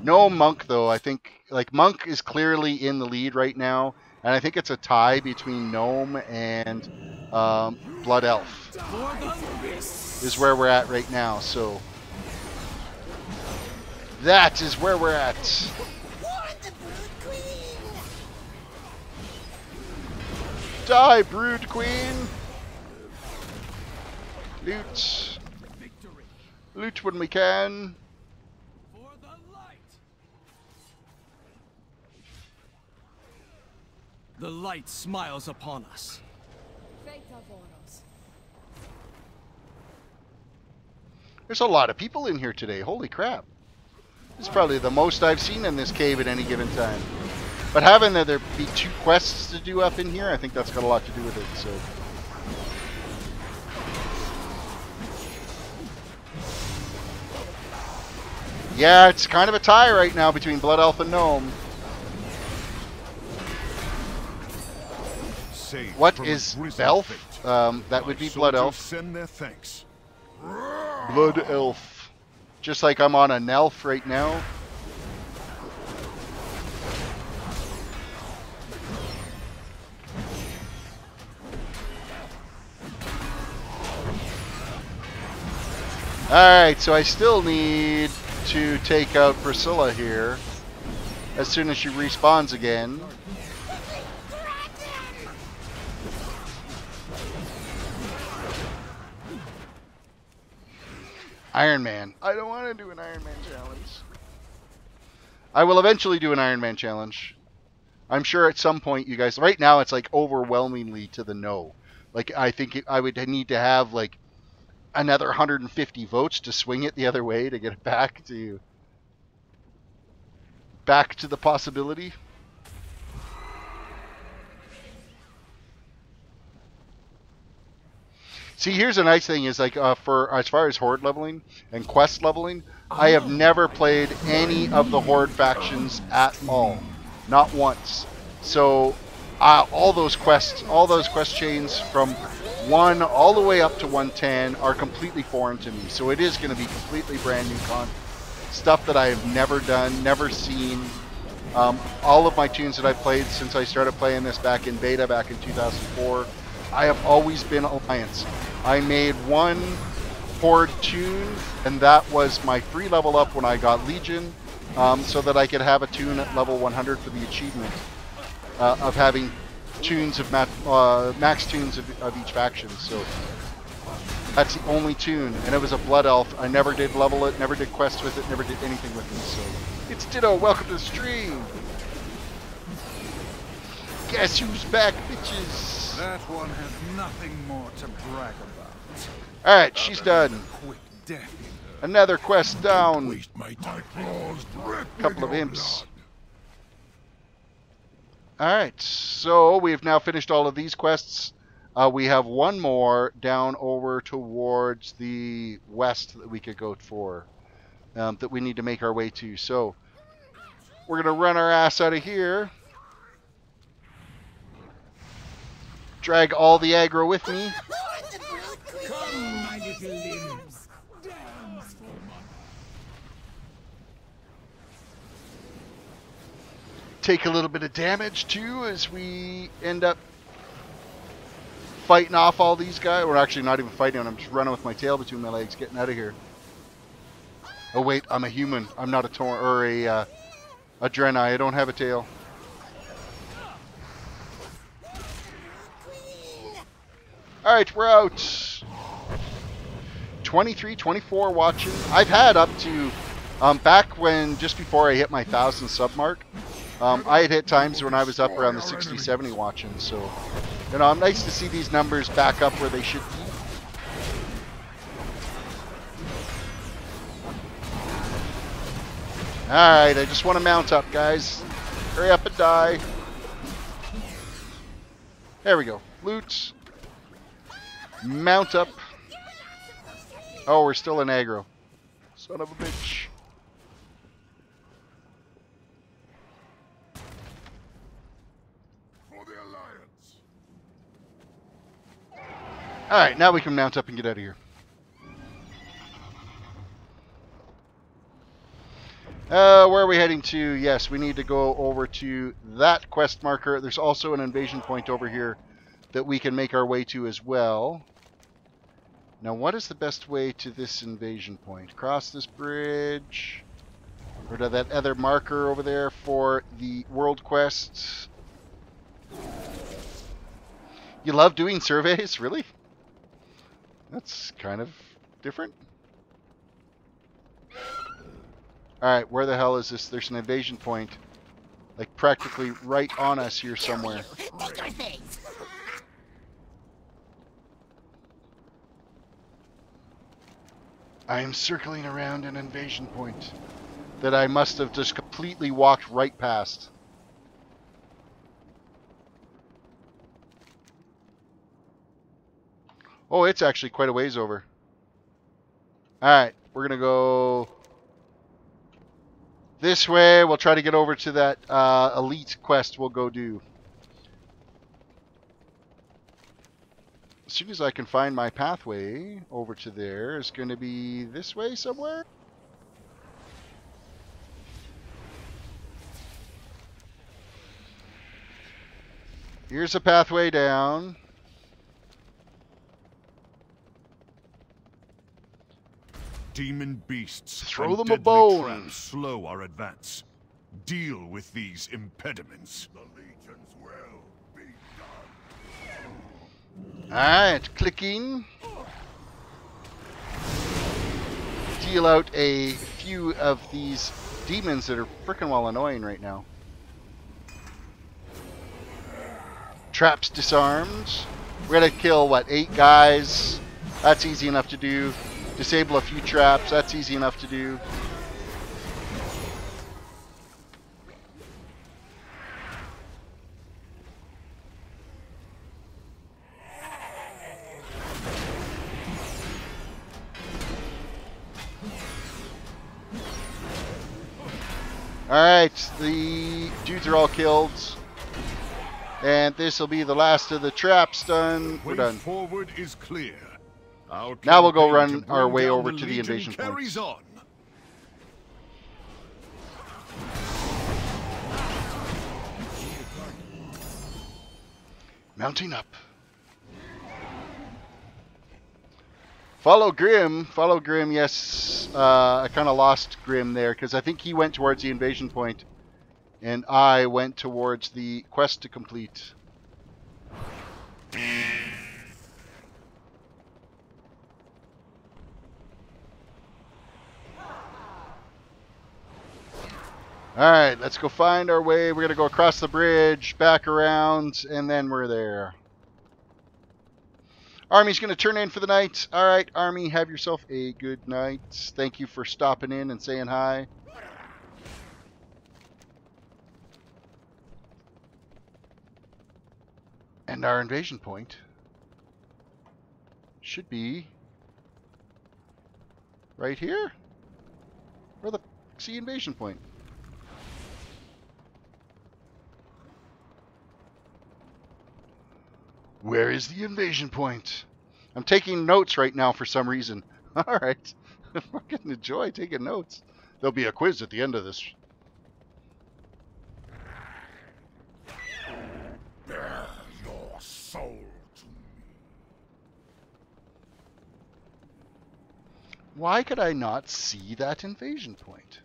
Speaker 1: No Monk, though. I think, like, Monk is clearly in the lead right now, and I think it's a tie between Gnome and Blood Elf is where we're at right now, so that is where we're at. Die, Brood Queen! Loot. Loot when we can.
Speaker 4: For the light. The light smiles upon us.
Speaker 1: There's a lot of people in here today. Holy crap. This is probably the most I've seen in this cave at any given time. But having there be 2 quests to do up in here, I think that's got a lot to do with it, so. Yeah, it's kind of a tie right now between Blood Elf and Gnome.
Speaker 5: Saved
Speaker 1: What
Speaker 5: from
Speaker 1: is
Speaker 5: a grisly
Speaker 1: Belf?
Speaker 5: fate.
Speaker 1: That would
Speaker 5: My
Speaker 1: be Blood
Speaker 5: soldiers
Speaker 1: Elf.
Speaker 5: Send their thanks.
Speaker 1: Blood Elf. Just like I'm on a Nelf right now. Alright, so I still need to take out Priscilla here as soon as she respawns again. Iron Man. I don't want to do an Iron Man challenge. I will eventually do an Iron Man challenge. I'm sure at some point you guys... Right now it's like overwhelmingly to the no. Like I think I would need to have like another 150 votes to swing it the other way to get it back to the possibility. See, here's a nice thing is like for as far as horde leveling and quest leveling, I have never played any of the horde factions at all, not once. So all those quest chains from 1 all the way up to 110 are completely foreign to me. So it is going to be completely brand new content. stuff that I have never done, never seen. All of my tunes that I've played since I started playing this back in beta, back in 2004, I have always been Alliance. I made one Horde tune, and that was my free level up when I got Legion, so that I could have a tune at level 100 for the achievement of having tunes of max tunes of each faction. So that's the only tune, and it was a Blood Elf. I never did level it, never did quests with it, never did anything with it. So it's Ditto. Welcome to the stream. Guess who's back, bitches?
Speaker 4: That one has nothing more to brag about.
Speaker 1: All right, she's done.
Speaker 4: Quick death.
Speaker 1: Another quest down.
Speaker 5: Waste my time. Claws drip
Speaker 1: Couple
Speaker 5: with
Speaker 1: of
Speaker 5: your
Speaker 1: imps.
Speaker 5: blood.
Speaker 1: All right, so we have now finished all of these quests. We have one more down over towards the west that we could go for, that we need to make our way to. So we're going to run our ass out of here. Drag all the aggro with me.
Speaker 2: Come, my little limbs. Dance for my...
Speaker 1: Take a little bit of damage too as we end up fighting off all these guys. We're actually not even fighting them. I'm just running with my tail between my legs, getting out of here. Oh wait, I'm a human. I'm not a Tauren or a Draenei. I don't have a tail. All right, we're out. 23, 24 watching. I've had up to back when just before I hit my 1,000 sub mark. I had hit times when I was up around the 60, 70 watching. So, you know, I'm nice to see these numbers back up where they should be. Alright, I just want to mount up, guys. Hurry up and die. There we go. Loot. Mount up. Oh, we're still in aggro. Son of a bitch.
Speaker 5: For the Alliance.
Speaker 1: Alright, now we can mount up and get out of here. Where are we heading to? Yes, we need to go over to that quest marker. There's also an invasion point over here that we can make our way to as well. Now, what is the best way to this invasion point? Cross this bridge? Or to that other marker over there for the world quest? You love doing surveys? Really? That's kind of different. Alright, where the hell is this? There's an invasion point. Like practically right on us here somewhere. I am circling around an invasion point that I must have just completely walked right past. Oh, it's actually quite a ways over. Alright, we're going to go this way. We'll try to get over to that elite quest we'll go do. As soon as I can find my pathway over to there, it's going to be this way somewhere. Here's a pathway down.
Speaker 5: Demon beasts
Speaker 1: Throw
Speaker 5: and
Speaker 1: them a
Speaker 5: deadly
Speaker 1: bone.
Speaker 5: traps slow our advance. Deal with these impediments. The Legion's will be done.
Speaker 1: Alright, clicking. Deal out a few of these demons that are freaking well annoying right now. Traps disarmed. We're gonna kill, what, 8 guys? That's easy enough to do. Disable a few traps. That's easy enough to do. Alright, the dudes are all killed. And this will be the last of the traps done. We're
Speaker 5: Way
Speaker 1: done.
Speaker 5: forward is clear. Our
Speaker 1: Now we'll go
Speaker 5: campaign
Speaker 1: run
Speaker 5: to bring
Speaker 1: our way
Speaker 5: down
Speaker 1: over
Speaker 5: the
Speaker 1: to the
Speaker 5: Legion
Speaker 1: invasion
Speaker 5: carries
Speaker 1: points.
Speaker 5: on.
Speaker 1: Mounting up. Follow Grim. Follow Grim, yes. I kind of lost Grim there because I think he went towards the invasion point and I went towards the quest to complete. Alright, let's go find our way. We're going to go across the bridge, back around, and then we're there. Army's going to turn in for the night. Alright, Army, have yourself a good night. Thank you for stopping in and saying hi. And our invasion point should be right here. Where the fuck's the invasion point? Where is the invasion point? I'm taking notes right now for some reason. Alright. I fucking enjoy taking notes. There'll be a quiz at the end of this.
Speaker 5: Bear your soul to me.
Speaker 1: Why could I not see that invasion point?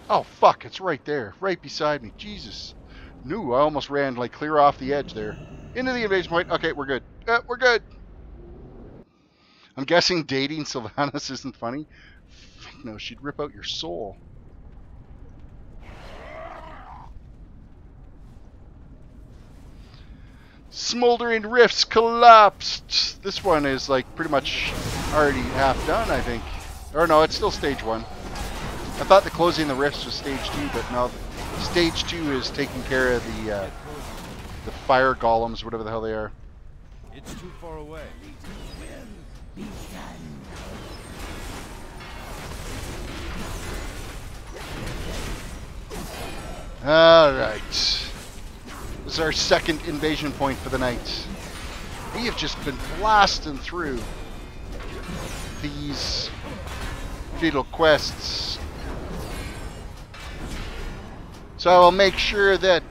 Speaker 1: Oh, fuck, it's right there. Right beside me. Jesus. No, I almost ran, like, clear off the edge there. Into the invasion point. Okay, we're good. We're good. I'm guessing dating Sylvanas isn't funny. No, she'd rip out your soul. Smoldering rifts collapsed. This one is, like, pretty much already half done, I think. Or no, it's still stage 1. I thought the closing the rifts was stage 2, but no. Stage 2 is taking care of the fire golems, whatever the hell they are.
Speaker 4: It's too far away.
Speaker 1: Alright. This is our second invasion point for the night. We have just been blasting through these little quests. So I'll make sure that,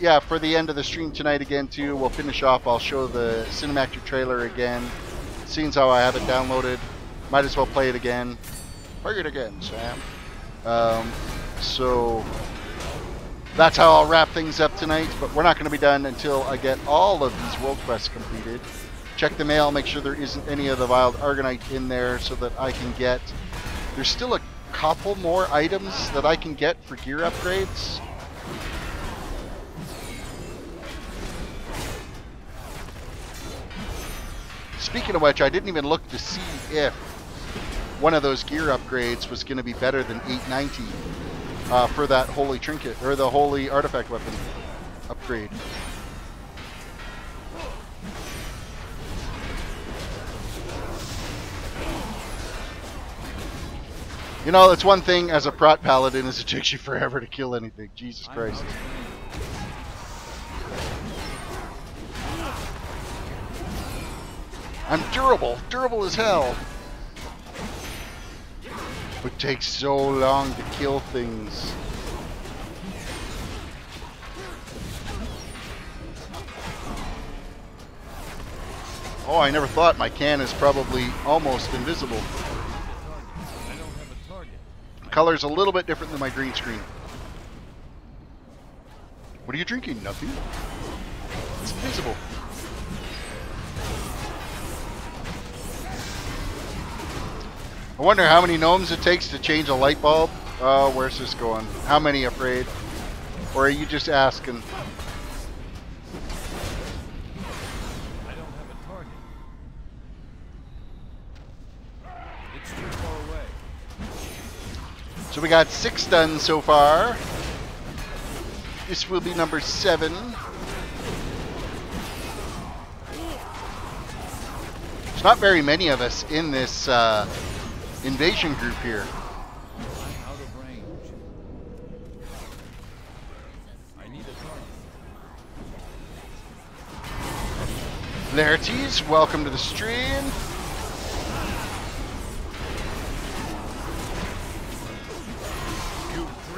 Speaker 1: yeah, for the end of the stream tonight again too, we'll finish off. I'll show the cinematic trailer again. Seeing how I have it downloaded, might as well play it again. Play it again, Sam. So that's how I'll wrap things up tonight, but we're not going to be done until I get all of these world quests completed. Check the mail, make sure there isn't any of the Wild Argonite in there so that I can get... There's still a couple more items that I can get for gear upgrades. Speaking of which, I didn't even look to see if one of those gear upgrades was going to be better than 890 for that holy trinket, or the holy artifact weapon upgrade. You know, that's one thing as a prot paladin is it takes you forever to kill anything. Jesus Christ. I'm durable. Durable as hell. It takes so long to kill things. Oh, I never thought my can is probably almost invisible. Color's a little bit different than my green screen. What are you drinking? Nothing. It's invisible. I wonder how many gnomes it takes to change a light bulb. Oh, where's this going? How many, afraid? Or are you just asking?
Speaker 4: I don't have a target. It's too far away.
Speaker 1: So we got 6 done so far. This will be number 7. There's not very many of us in this invasion group here.
Speaker 4: I'm out of range. I need a target.
Speaker 1: Larities, welcome to the stream.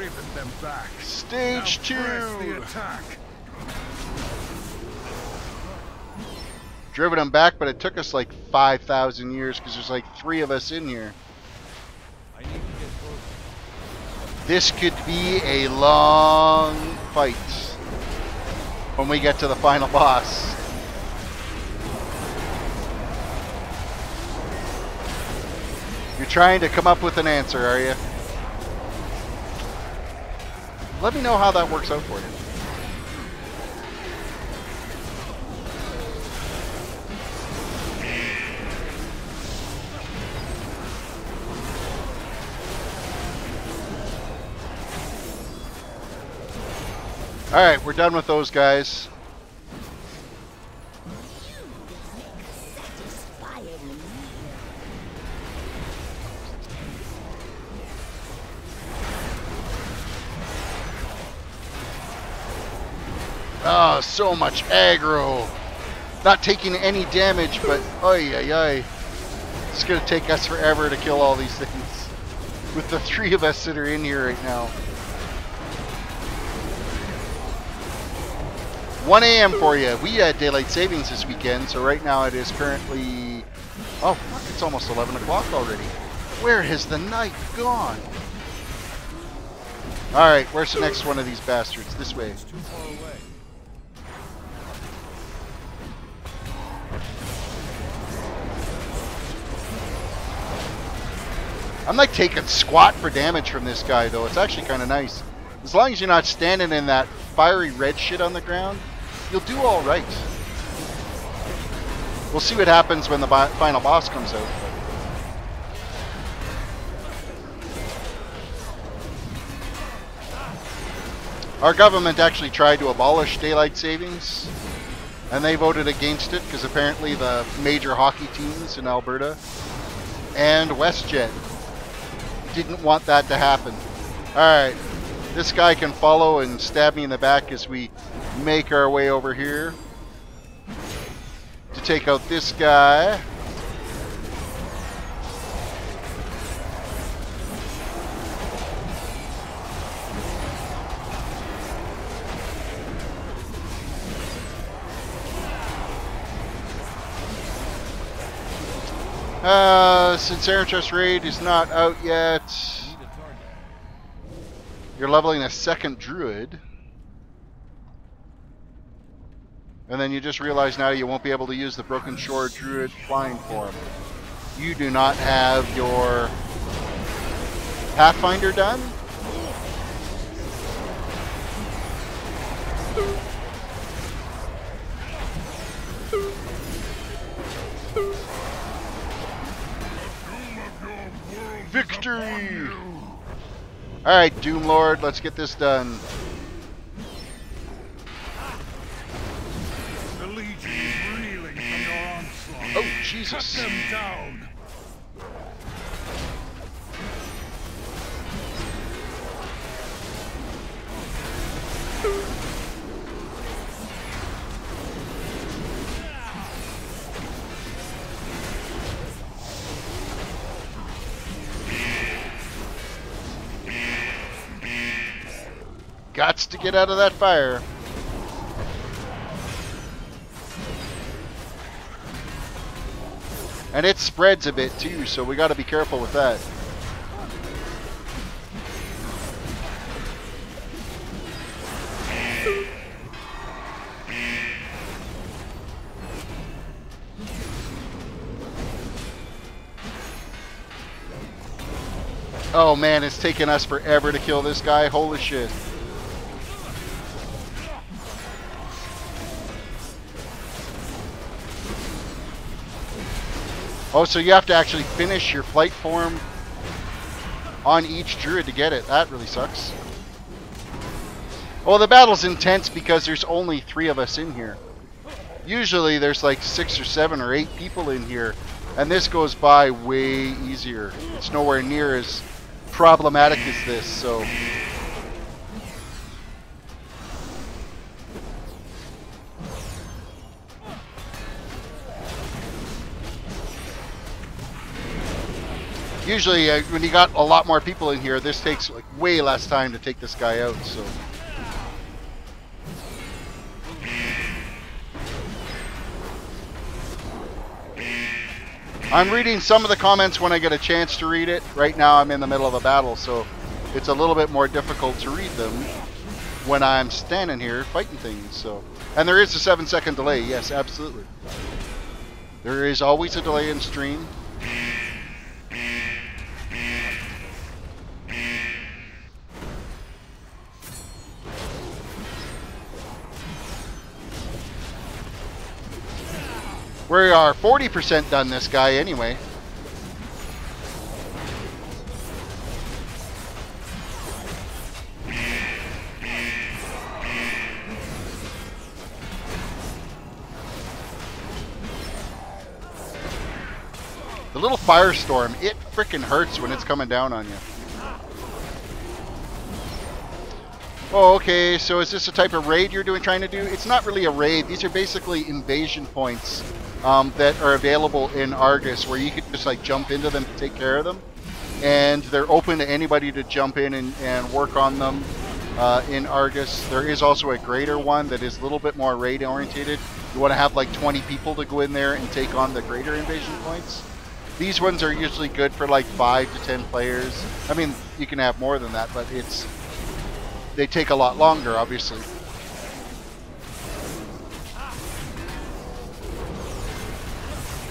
Speaker 4: driven them back.
Speaker 1: Stage
Speaker 4: Now
Speaker 1: 2.
Speaker 4: press the attack.
Speaker 1: Driven them back, but it took us like 5,000 years because there's like 3 of us in here.
Speaker 6: I need to get closer.
Speaker 1: This could be a long fight when we get to the final boss. You're trying to come up with an answer, are you? Let me know how that works out for you. Alright, we're done with those guys. Oh, so much aggro. Not taking any damage, but oy oy oy. It's gonna take us forever to kill all these things. With the 3 of us that are in here right now. 1 a.m. for you. We had daylight savings this weekend, so right now it is currently... Oh, fuck, it's almost 11 o'clock already. Where has the night gone? Alright, where's the next one of these bastards? This way.
Speaker 6: It's too far away.
Speaker 1: I'm like taking squat for damage from this guy, though. It's actually kind of nice. As long as you're not standing in that fiery red shit on the ground, you'll do all right. We'll see what happens when the final boss comes out. Our government actually tried to abolish daylight savings, and they voted against it because apparently the major hockey teams in Alberta and WestJet didn't want that to happen. Alright, this guy can follow and stab me in the back as we make our way over here to take out this guy. Since Aerotrust Raid is not out yet,
Speaker 6: Need a target.
Speaker 1: you're leveling a 2nd druid. And then you just realize now you won't be able to use the Broken Shore druid flying form. You do not have your Pathfinder done? Victory! Alright, Doomlord, let's get this done.
Speaker 4: The Legion is reeling from your onslaught.
Speaker 1: Oh, Jesus.
Speaker 4: Cut them down.
Speaker 1: Gots to get out of that fire. And it spreads a bit too, so we got to be careful with that. Oh man, it's taken us forever to kill this guy. Holy shit. Oh, so you have to actually finish your flight form on each druid to get it. That really sucks. Well, the battle's intense because there's only 3 of us in here. Usually there's like 6 or 7 or 8 people in here, and this goes by way easier. It's nowhere near as problematic as this, so... Usually, when you got a lot more people in here, this takes like way less time to take this guy out. So. I'm reading some of the comments when I get a chance to read it. Right now I'm in the middle of a battle, so it's a little bit more difficult to read them when I'm standing here fighting things. So, and there is a 7-second delay. Yes, absolutely. There is always a delay in stream. We are 40% done this guy anyway. The little firestorm, it frickin' hurts when it's coming down on you. Oh, okay, so is this a type of raid you're trying to do? It's not really a raid. These are basically invasion points that are available in Argus, where you can just like jump into them to take care of them. And they're open to anybody to jump in and work on them in Argus. There is also a greater one that is a little bit more raid orientated. You want to have like 20 people to go in there and take on the greater invasion points. These ones are usually good for like 5 to 10 players. I mean, you can have more than that, but they take a lot longer, obviously.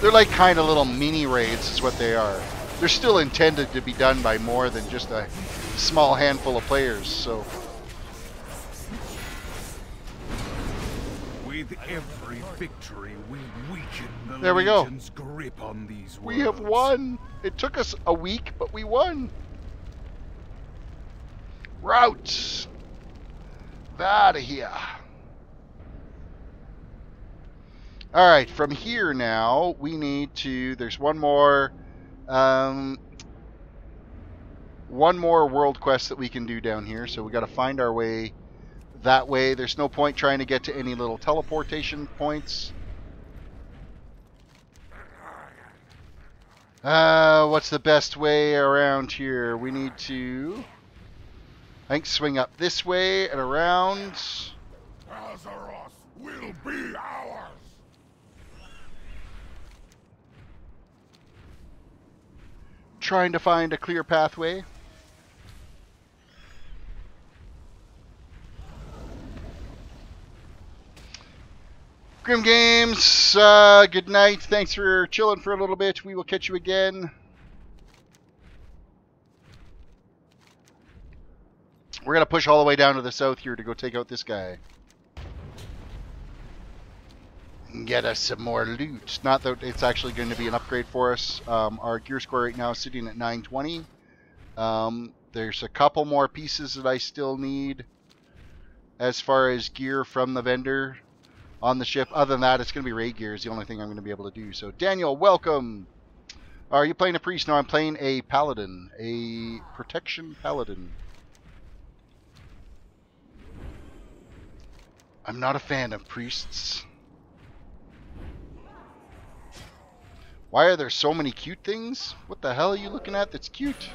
Speaker 1: They're like kind of little mini raids is what they are. They're still intended to be done by more than just a small handful of players, so.
Speaker 4: With every victory, we weaken the
Speaker 1: There we go.
Speaker 4: Legion's grip on these worlds.
Speaker 1: We have won! It took us a week, but we won! Route! Out of here. Alright, from here now, we need to, there's one more world quest that we can do down here, so we got to find our way that way. There's no point trying to get to any little teleportation points. What's the best way around here? We need to, I think, swing up this way and around.
Speaker 5: Azeroth will be ours!
Speaker 1: Trying to find a clear pathway. Grim Games, good night. Thanks for chilling for a little bit. We will catch you again. We're going to push all the way down to the south here to go take out this guy. And get us some more loot. Not that it's actually going to be an upgrade for us. Our gear score right now is sitting at 920. There's a couple more pieces that I still need as far as gear from the vendor on the ship. Other than that, it's going to be raid gear is the only thing I'm going to be able to do. So, Daniel, welcome. Are you playing a priest? No, I'm playing a paladin. A protection paladin. I'm not a fan of priests. Why are there so many cute things? What the hell are you looking at that's cute?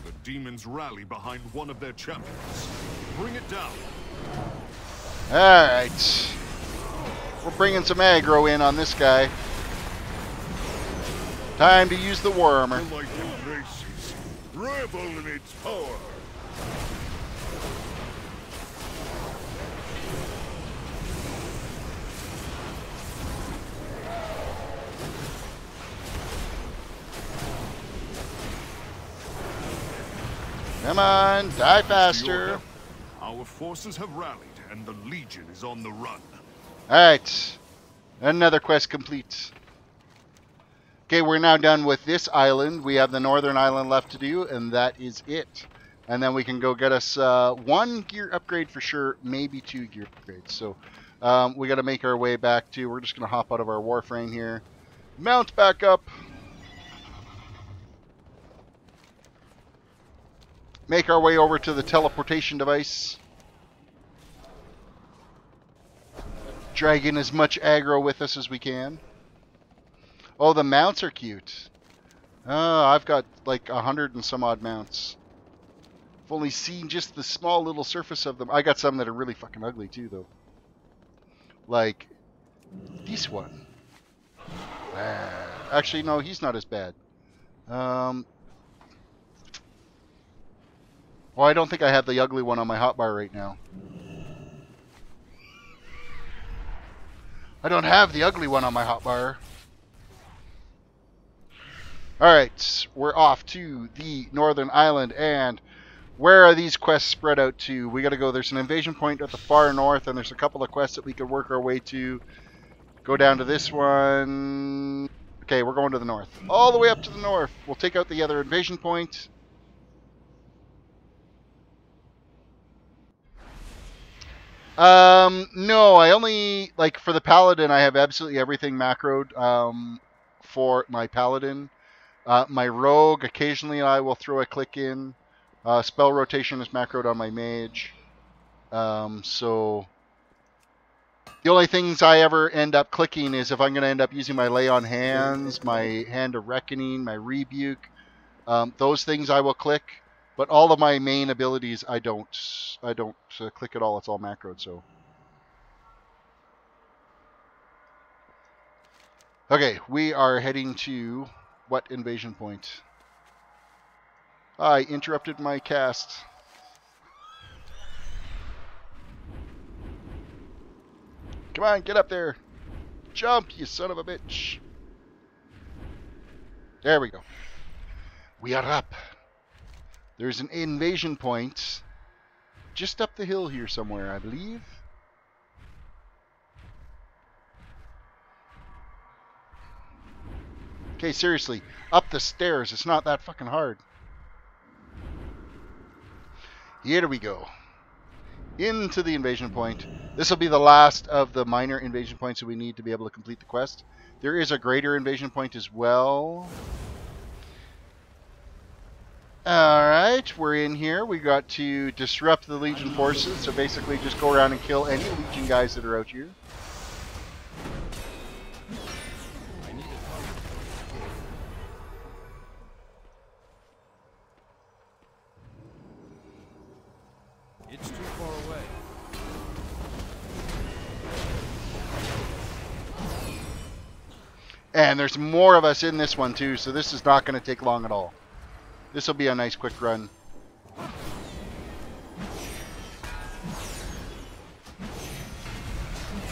Speaker 5: The demons rally behind one of their champions. Bring it down.
Speaker 1: Alright. We're bringing some aggro in on this guy. Time to use the warmer.
Speaker 5: The light embraces. Revel in its power.
Speaker 1: Come on, die faster.
Speaker 5: Our forces have rallied, and the Legion is on the run.
Speaker 1: Alright. Another quest complete. Okay, we're now done with this island. We have the northern island left to do, and that is it. And then we can go get us 1 gear upgrade for sure, maybe 2 gear upgrades. So we got to make our way back to, we're just going to hop out of our warframe here. Mount back up. Make our way over to the teleportation device. Drag in as much aggro with us as we can. Oh, the mounts are cute. I've got like 100 and some odd mounts. I've only seen just the small little surface of them. I got some that are really fucking ugly too, though. Like this one. Actually, no, he's not as bad. Well, I don't think I have the ugly one on my hotbar right now. I don't have the ugly one on my hotbar. Alright, we're off to the northern island, and where are these quests spread out to? We gotta go, there's an invasion point at the far north, and there's a couple of quests that we could work our way to. Go down to this one. Okay, we're going to the north. All the way up to the north. We'll take out the other invasion point. No, I only, like, for the Paladin, I have absolutely everything macroed, for my Paladin. My Rogue, occasionally I will throw a click in. Spell rotation is macroed on my Mage. So the only things I ever end up clicking is if I'm going to end up using my Lay on Hands, my Hand of Reckoning, my Rebuke. Those things I will click. But all of my main abilities, I don't click at all. It's all macroed, so. Okay, we are heading to what invasion point? I interrupted my cast. Come on, get up there. Jump, you son of a bitch. There we go. We are up. There's an invasion point just up the hill here somewhere, I believe. Okay, seriously, up the stairs. It's not that fucking hard. Here we go. Into the invasion point. This will be the last of the minor invasion points that we need to be able to complete the quest. There is a greater invasion point as well. Alright, we're in here. We got to disrupt the Legion forces. So basically just go around and kill any Legion guys that are out here.
Speaker 6: It's too far away.
Speaker 1: And there's more of us in this one too, so this is not going to take long at all. This will be a nice quick run.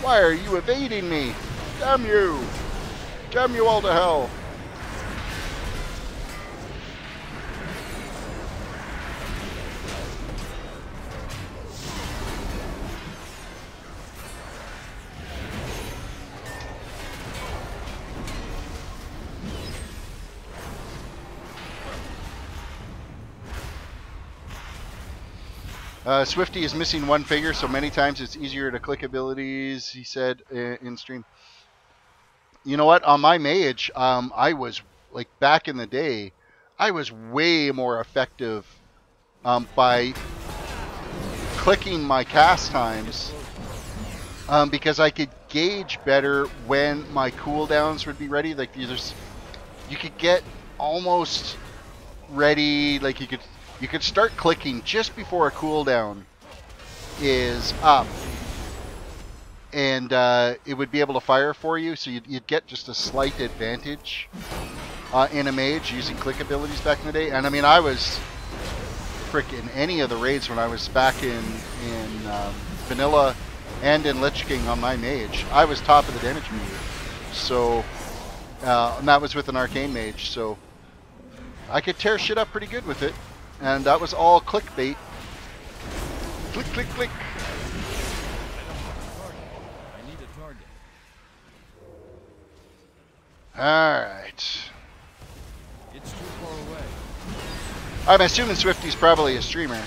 Speaker 1: Why are you evading me? Damn you! Damn you all to hell! Swifty is missing one finger, so many times it's easier to click abilities, he said in stream. You know what? On my mage, I was, like, back in the day, I was way more effective by clicking my cast times because I could gauge better when my cooldowns would be ready. Like, you could get almost ready, like you could start clicking just before a cooldown is up, and it would be able to fire for you, so you'd get just a slight advantage in a mage using click abilities back in the day. And I mean, I was frickin' any of the raids when I was back in vanilla and in Lich King on my mage, I was top of the damage meter. So and that was with an arcane mage, so I could tear shit up pretty good with it. And that was all clickbait. Click, click, click.
Speaker 6: I need a target.
Speaker 1: Alright.
Speaker 6: It's too far away.
Speaker 1: I'm assuming Swifty's probably a streamer.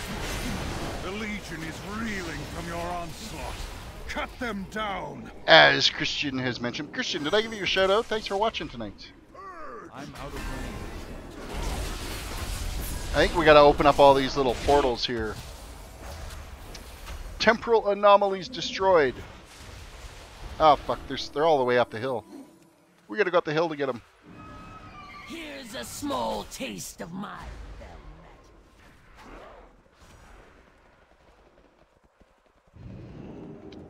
Speaker 4: The Legion is reeling from your onslaught. Cut them down.
Speaker 1: As Christian has mentioned. Christian, did I give you a shout out? Thanks for watching tonight.
Speaker 6: I'm out of range.
Speaker 1: I think we gotta open up all these little portals here. Temporal anomalies destroyed. Oh fuck, they're all the way up the hill. We gotta go up the hill to get them.
Speaker 2: Here's needs a small taste of my fell magic.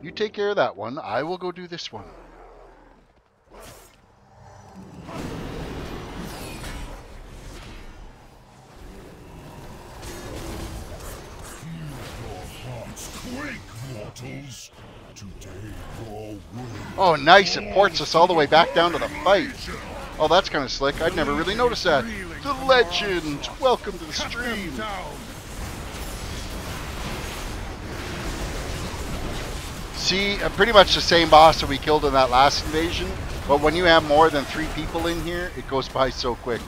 Speaker 1: You take care of that one. I will go do this one.
Speaker 5: Mortals, today your will.
Speaker 1: Oh, nice. It ports us all the way back down to the fight. Oh, that's kind of slick. I'd never really noticed that. The Legend! Welcome to the stream. See, pretty much the same boss that we killed in that last invasion. But when you have more than 3 people in here, it goes by so quick.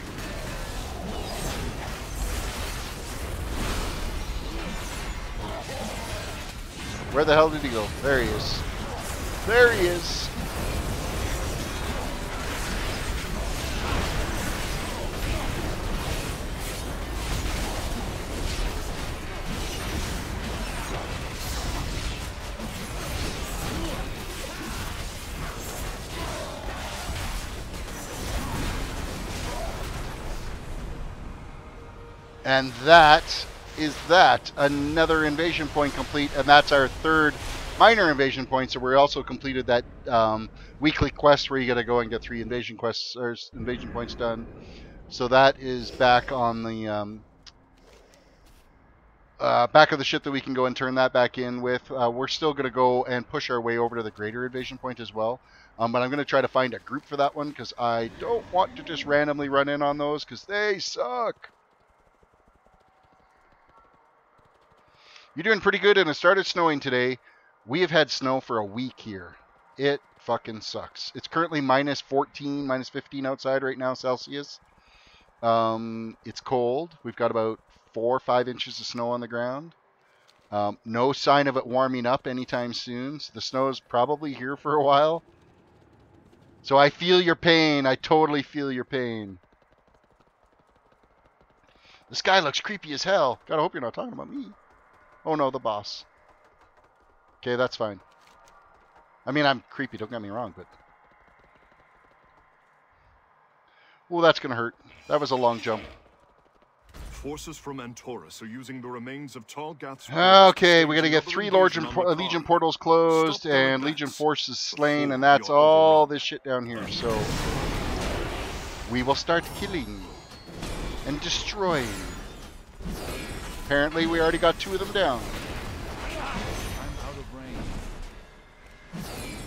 Speaker 1: Where the hell did he go? There he is. There he is. And that is that. Another invasion point complete, and that's our 3rd minor invasion point. So we also completed that weekly quest where you got to go and get 3 invasion quests or invasion points done. So that is back on the back of the ship that we can go and turn that back in with. We're still going to go and push our way over to the greater invasion point as well. But I'm going to try to find a group for that one because I don't want to just randomly run in on those because they suck. You're doing pretty good, and it started snowing today. We have had snow for a week here. It fucking sucks. It's currently minus 14, minus 15 outside right now, Celsius. It's cold. We've got about 4 or 5 inches of snow on the ground. No sign of it warming up anytime soon. So the snow is probably here for a while. So I feel your pain. I totally feel your pain. This guy looks creepy as hell. God, I hope you're not talking about me. Oh no, the boss. Okay, that's fine. I mean, I'm creepy, don't get me wrong, but... Oh, that's gonna hurt. That was a long jump.
Speaker 5: Forces from Antorus are using the remains of Talgath's...
Speaker 1: Okay, we gotta get 3 Legion portals closed and Legion forces slain, and that's all this shit down here. So we will start killing and destroying. Apparently, we already got 2 of them down.
Speaker 6: I'm out of range.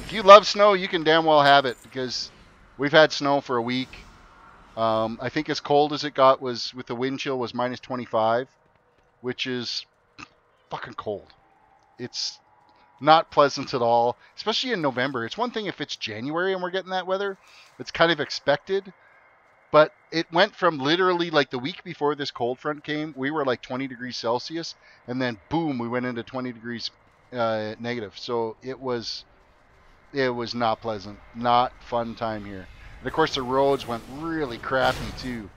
Speaker 1: If you love snow, you can damn well have it because we've had snow for a week. I think as cold as it got was with the wind chill was minus 25, which is fucking cold. It's not pleasant at all, especially in November. It's one thing if it's January and we're getting that weather. It's kind of expected. But it went from literally like the week before this cold front came, we were like 20 degrees Celsius, and then boom, we went into 20 degrees negative. So it was not pleasant, not fun time here. And of course, the roads went really crappy too,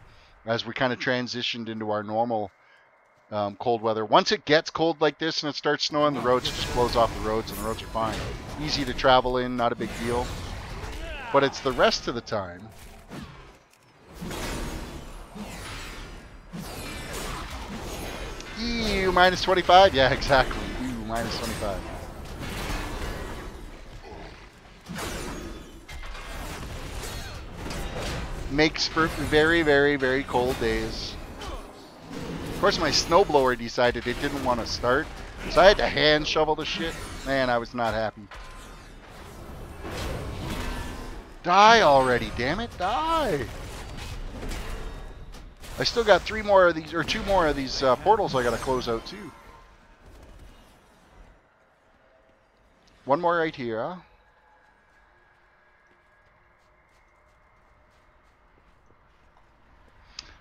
Speaker 1: as we kind of transitioned into our normal cold weather. Once it gets cold like this and it starts snowing, the roads just close off the roads, and the roads are fine, easy to travel in, not a big deal. But it's the rest of the time. Ew, minus 25? Yeah, exactly. Ew, minus 25. Makes for very, very, very cold days. Of course, my snowblower decided it didn't want to start, so I had to hand shovel the shit. Man, I was not happy. Die already, damn it, die! I still got 3 more of these, or 2 more of these portals I gotta close out too. 1 more right here, huh?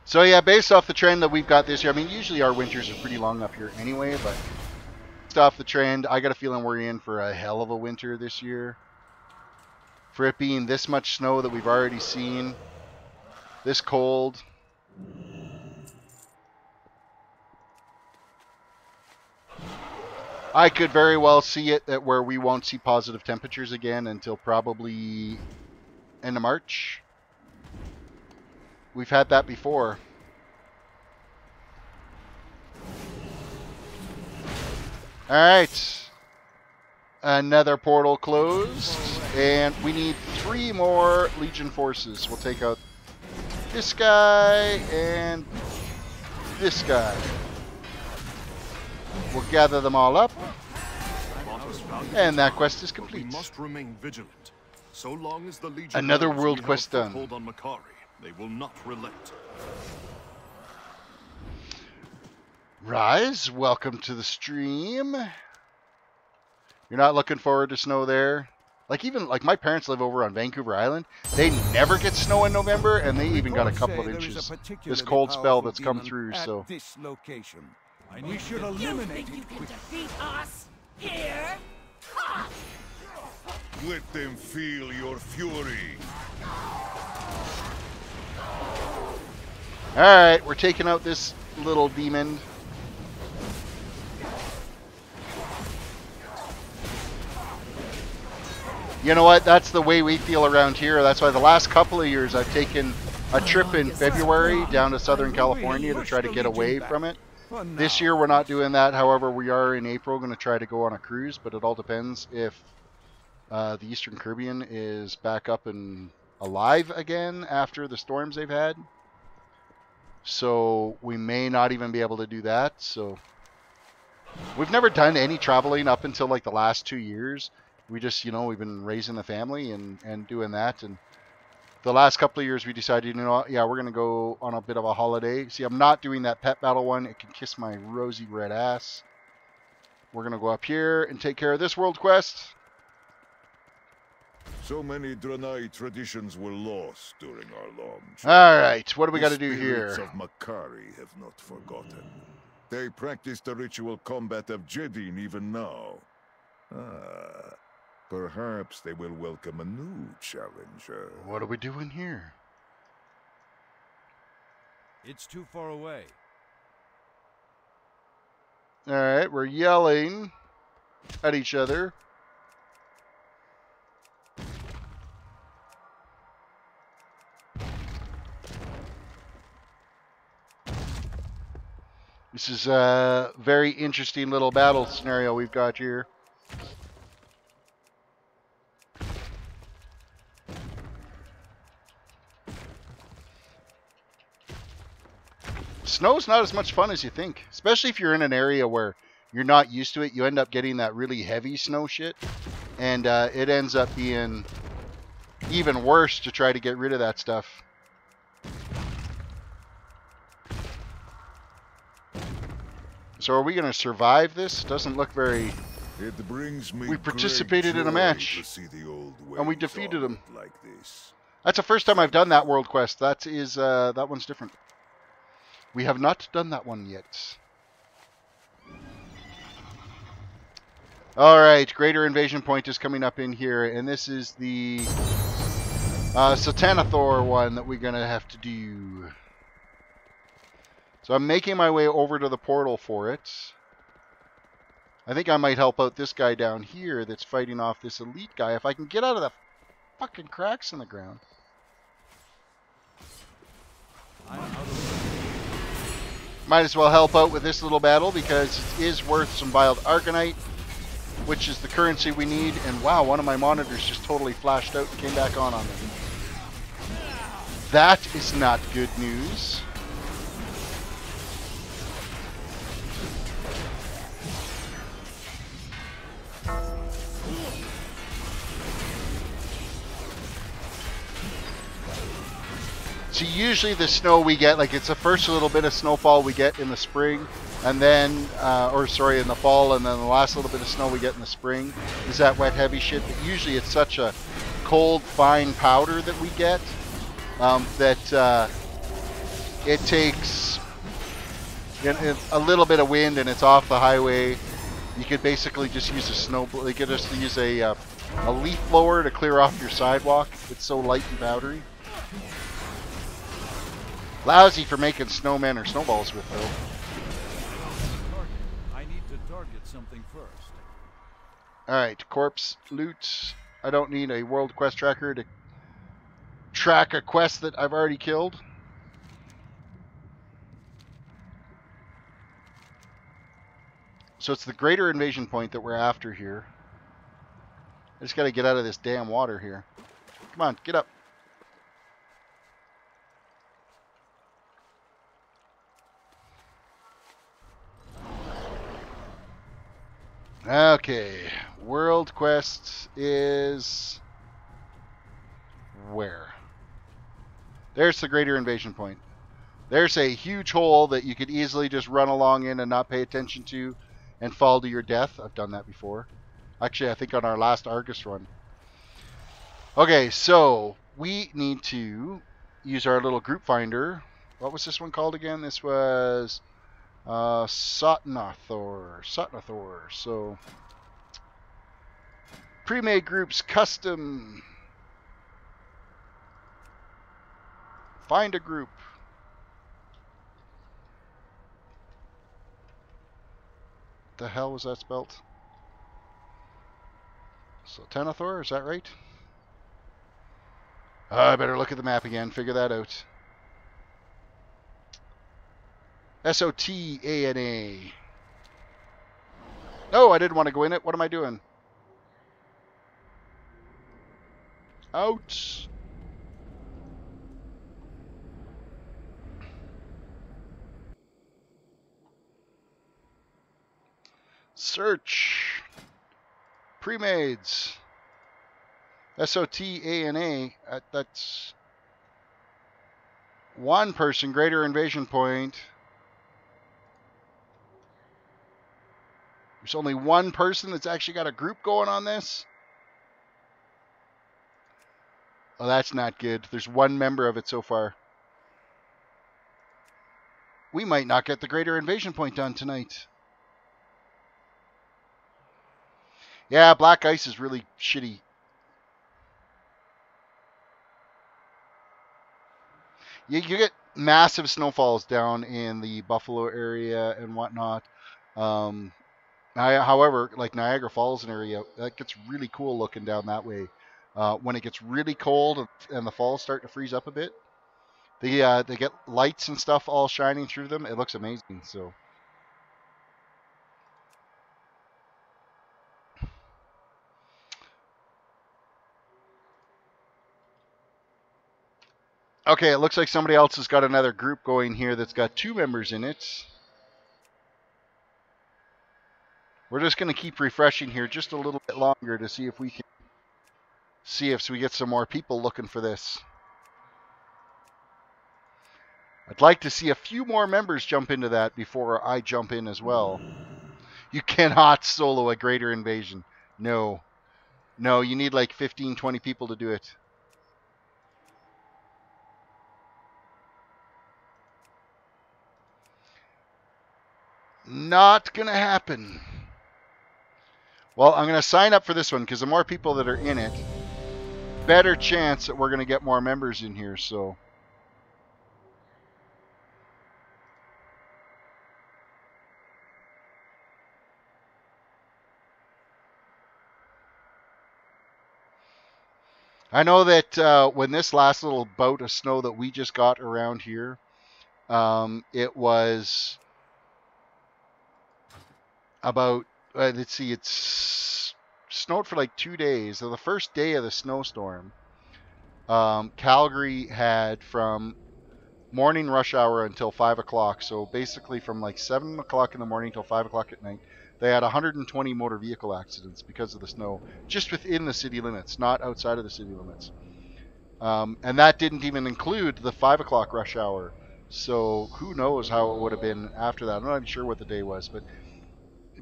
Speaker 1: So yeah, based off the trend that we've got this year, I mean, usually our winters are pretty long up here anyway, but based off the trend, I got a feeling we're in for a hell of a winter this year. For it being this much snow that we've already seen, this cold. I could very well see it that where we won't see positive temperatures again until probably end of March. We've had that before. Alright. Another portal closed. And we need 3 more Legion forces. We'll take out this guy and this guy. We'll gather them all up. And that quest is complete.
Speaker 5: We must remain vigilant. So long as the Legion
Speaker 1: Another
Speaker 5: knows
Speaker 1: world
Speaker 5: we
Speaker 1: quest
Speaker 5: have
Speaker 1: done.
Speaker 5: foothold on Makari, they will not relent.
Speaker 1: Rise, welcome to the stream. You're not looking forward to snow there? Like even like my parents live over on Vancouver Island. They never get snow in November, and they even got a couple of inches this cold spell that's come through. So
Speaker 6: this location.
Speaker 4: We should
Speaker 2: You
Speaker 4: eliminate
Speaker 2: think you
Speaker 4: it
Speaker 2: can
Speaker 4: quickly.
Speaker 2: defeat us? Here? Ha!
Speaker 5: Let them feel your fury.
Speaker 1: all right, we're taking out this little demon. You know what? That's the way we feel around here. That's why the last couple of years I've taken a trip in February down to Southern California to try to get away from it. This year we're not doing that. However, we are in April going to try to go on a cruise, but it all depends if the Eastern Caribbean is back up and alive again after the storms they've had. So we may not even be able to do that. So we've never done any traveling up until like the last 2 years. We just, you know, we've been raising the family and doing that. And the last couple of years we decided, you know, yeah, we're going to go on a bit of a holiday. See, I'm not doing that pet battle one. It can kiss my rosy red ass. We're going to go up here and take care of this world quest.
Speaker 5: So many Draenei traditions were lost during our long trip.
Speaker 1: All right, what do we got to do
Speaker 5: The spirits
Speaker 1: here?
Speaker 5: of Makari have not forgotten. They practice the ritual combat of Jedin even now. Perhaps they will welcome a new challenger.
Speaker 1: What are we doing here?
Speaker 6: It's too far away.
Speaker 1: All right, we're yelling at each other. This is a very interesting little battle scenario we've got here. Snow's not as much fun as you think, especially if you're in an area where you're not used to it. You end up getting that really heavy snow shit, and it ends up being even worse to try to get rid of that stuff. So are we going to survive this? Doesn't look very...
Speaker 5: It brings me
Speaker 1: We participated
Speaker 5: great
Speaker 1: in a
Speaker 5: joy
Speaker 1: match,
Speaker 5: to see the old
Speaker 1: and we
Speaker 5: ways
Speaker 1: defeated
Speaker 5: honored
Speaker 1: them.
Speaker 5: like this.
Speaker 1: That's the first time I've done that world quest. That is, that one's different. We have not done that one yet. Alright, Greater Invasion Point is coming up in here, and this is the Satanathor one that we're going to have to do. So I'm making my way over to the portal for it. I think I might help out this guy down here that's fighting off this elite guy if I can get out of the fucking cracks in the ground. Might as well help out with this little battle because it is worth some Wild Arcanite, which is the currency we need. And wow, one of my monitors just totally flashed out and came back on me. That is not good news. So usually the snow we get, like it's the first little bit of snowfall we get in the spring, and then, in the fall, and then the last little bit of snow we get in the spring is that wet heavy shit. But usually it's such a cold, fine powder that we get that it takes a little bit of wind and it's off the highway. You could basically just use a you could just use a leaf blower to clear off your sidewalk. It's so light and powdery. Lousy for making snowmen or snowballs with, though.
Speaker 6: I need to target something first.
Speaker 1: Alright, corpse loot. I don't need a world quest tracker to track a quest that I've already killed. So it's the greater invasion point that we're after here. I just got to get out of this damn water here. Come on, get up. Okay, world quest is where? There's the greater invasion point. There's a huge hole that you could easily just run along in and not pay attention to and fall to your death. I've done that before. Actually, I think on our last Argus run. Okay, so we need to use our little group finder. What was this one called again? This was Sotnathor. So pre-made groups, custom. Find a group. The hell was that spelt? Sotnathor, is that right? I better look at the map again, figure that out. Sotana. No, I didn't want to go in it. What am I doing? Out. Search. Pre-mades. Sotana. That's one person. Greater invasion point. There's only one person that's actually got a group going on this. Oh, that's not good. There's one member of it so far. We might not get the greater invasion point done tonight. Yeah, black ice is really shitty. You get massive snowfalls down in the Buffalo area and whatnot. However, like Niagara Falls and area, that gets really cool looking down that way. When it gets really cold and the falls start to freeze up a bit, they get lights and stuff all shining through them. It looks amazing. So. Okay, it looks like somebody else has got another group going here that's got 2 members in it. We're just going to keep refreshing here just a little bit longer to see if we can we get some more people looking for this. I'd like to see a few more members jump into that before I jump in as well. You cannot solo a greater invasion. No. No, you need like 15, 20 people to do it. Not going to happen. Well, I'm going to sign up for this one because the more people that are in it, better chance that we're going to get more members in here. So, I know that when this last little bout of snow that we just got around here, it was about, let's see, it's snowed for like 2 days. So the first day of the snowstorm, Calgary had from morning rush hour until 5 o'clock. So basically from like 7 o'clock in the morning till 5 o'clock at night, they had 120 motor vehicle accidents because of the snow, just within the city limits, not outside of the city limits. And that didn't even include the 5 o'clock rush hour. So who knows how it would have been after that. I'm not even sure what the day was, but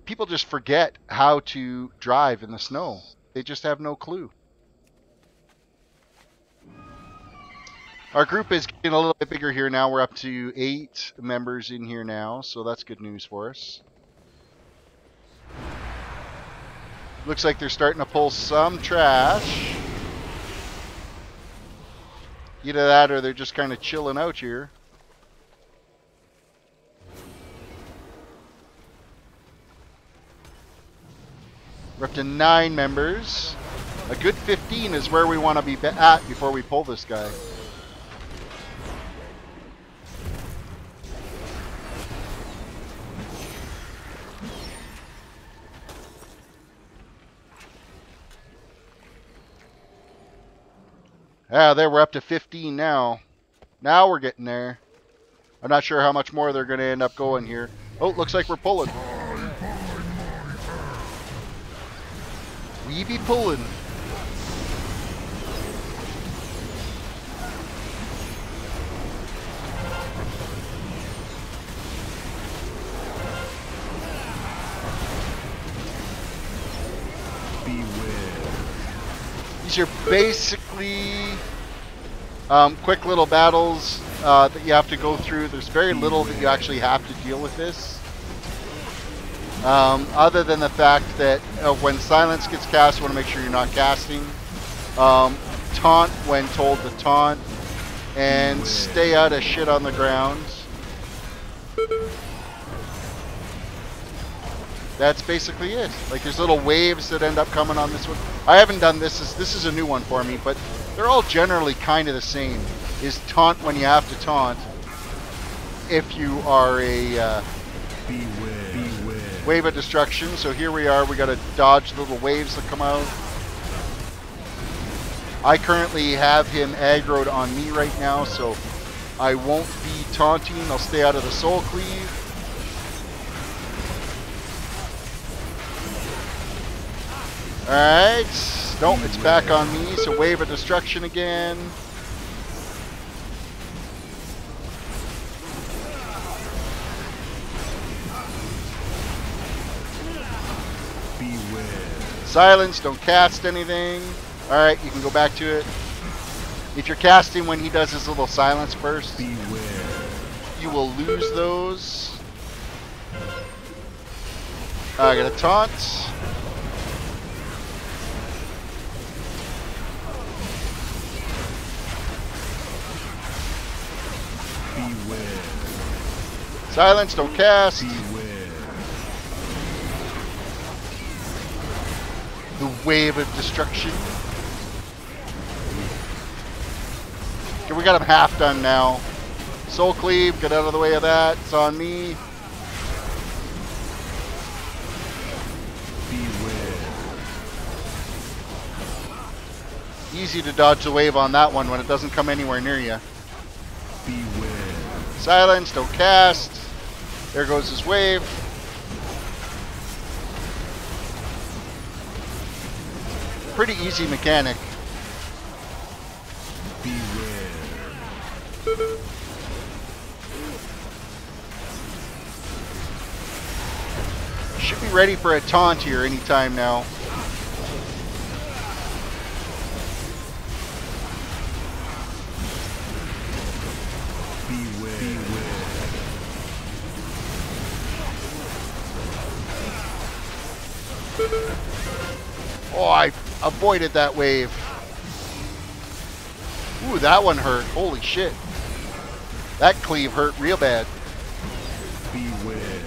Speaker 1: people just forget how to drive in the snow. They just have no clue. Our group is getting a little bit bigger here now. We're up to 8 members in here now, so that's good news for us. Looks like they're starting to pull some trash. Either that or they're just kind of chilling out here. We're up to 9 members. A good 15 is where we want to be at before we pull this guy. Yeah, there we're up to 15 now. Now we're getting there. I'm not sure how much more they're going to end up going here. Oh, looks like we're pulling. We be pulling. These are basically quick little battles that you have to go through. There's very little that you actually have to deal with this. Other than the fact that when silence gets cast, you want to make sure you're not casting. Taunt when told to taunt. And stay out of shit on the ground. That's basically it. Like, there's little waves that end up coming on this one. I haven't done this. This is a new one for me, but they're all generally kind of the same. Is taunt when you have to taunt. If you are a wave of destruction. So here we are. We got to dodge little waves that come out. I currently have him aggroed on me right now, so I won't be taunting. I'll stay out of the soul cleave. Alright, nope, it's back on me, so wave of destruction again. Beware. Silence, don't cast anything. Alright, you can go back to it. If you're casting when he does his little silence burst, beware. You will lose those. I got a taunt. Silence, don't cast. Beware. The wave of destruction. Okay, we got him half done now. Soul cleave, get out of the way of that. It's on me. Beware. Easy to dodge the wave on that one when it doesn't come anywhere near you. Beware. Silence, don't cast. There goes his wave. Pretty easy mechanic. Beware. Should be ready for a taunt here anytime now. Oh, I avoided that wave. Ooh, that one hurt. Holy shit. That cleave hurt real bad. Beware.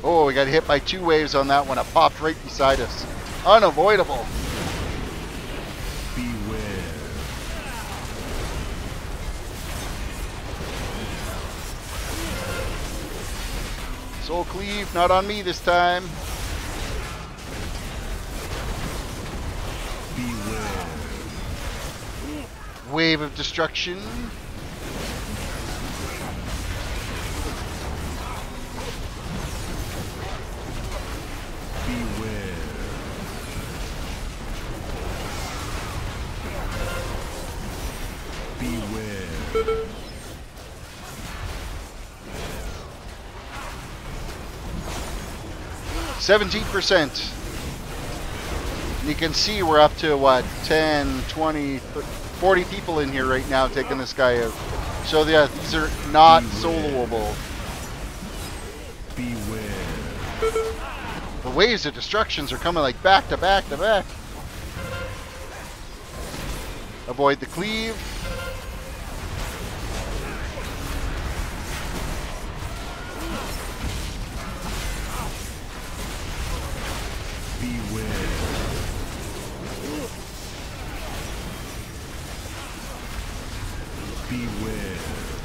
Speaker 1: Oh, we got hit by 2 waves on that one. It popped right beside us. Unavoidable. Beware. Soul cleave, not on me this time. Beware. Wave of destruction. Beware. Beware. 17%. You can see we're up to what, 10, 20, 40 people in here right now taking this guy out. So yeah, these are not soloable. Beware. The waves of destructions are coming like back to back to back. Avoid the cleave. Beware. Beware.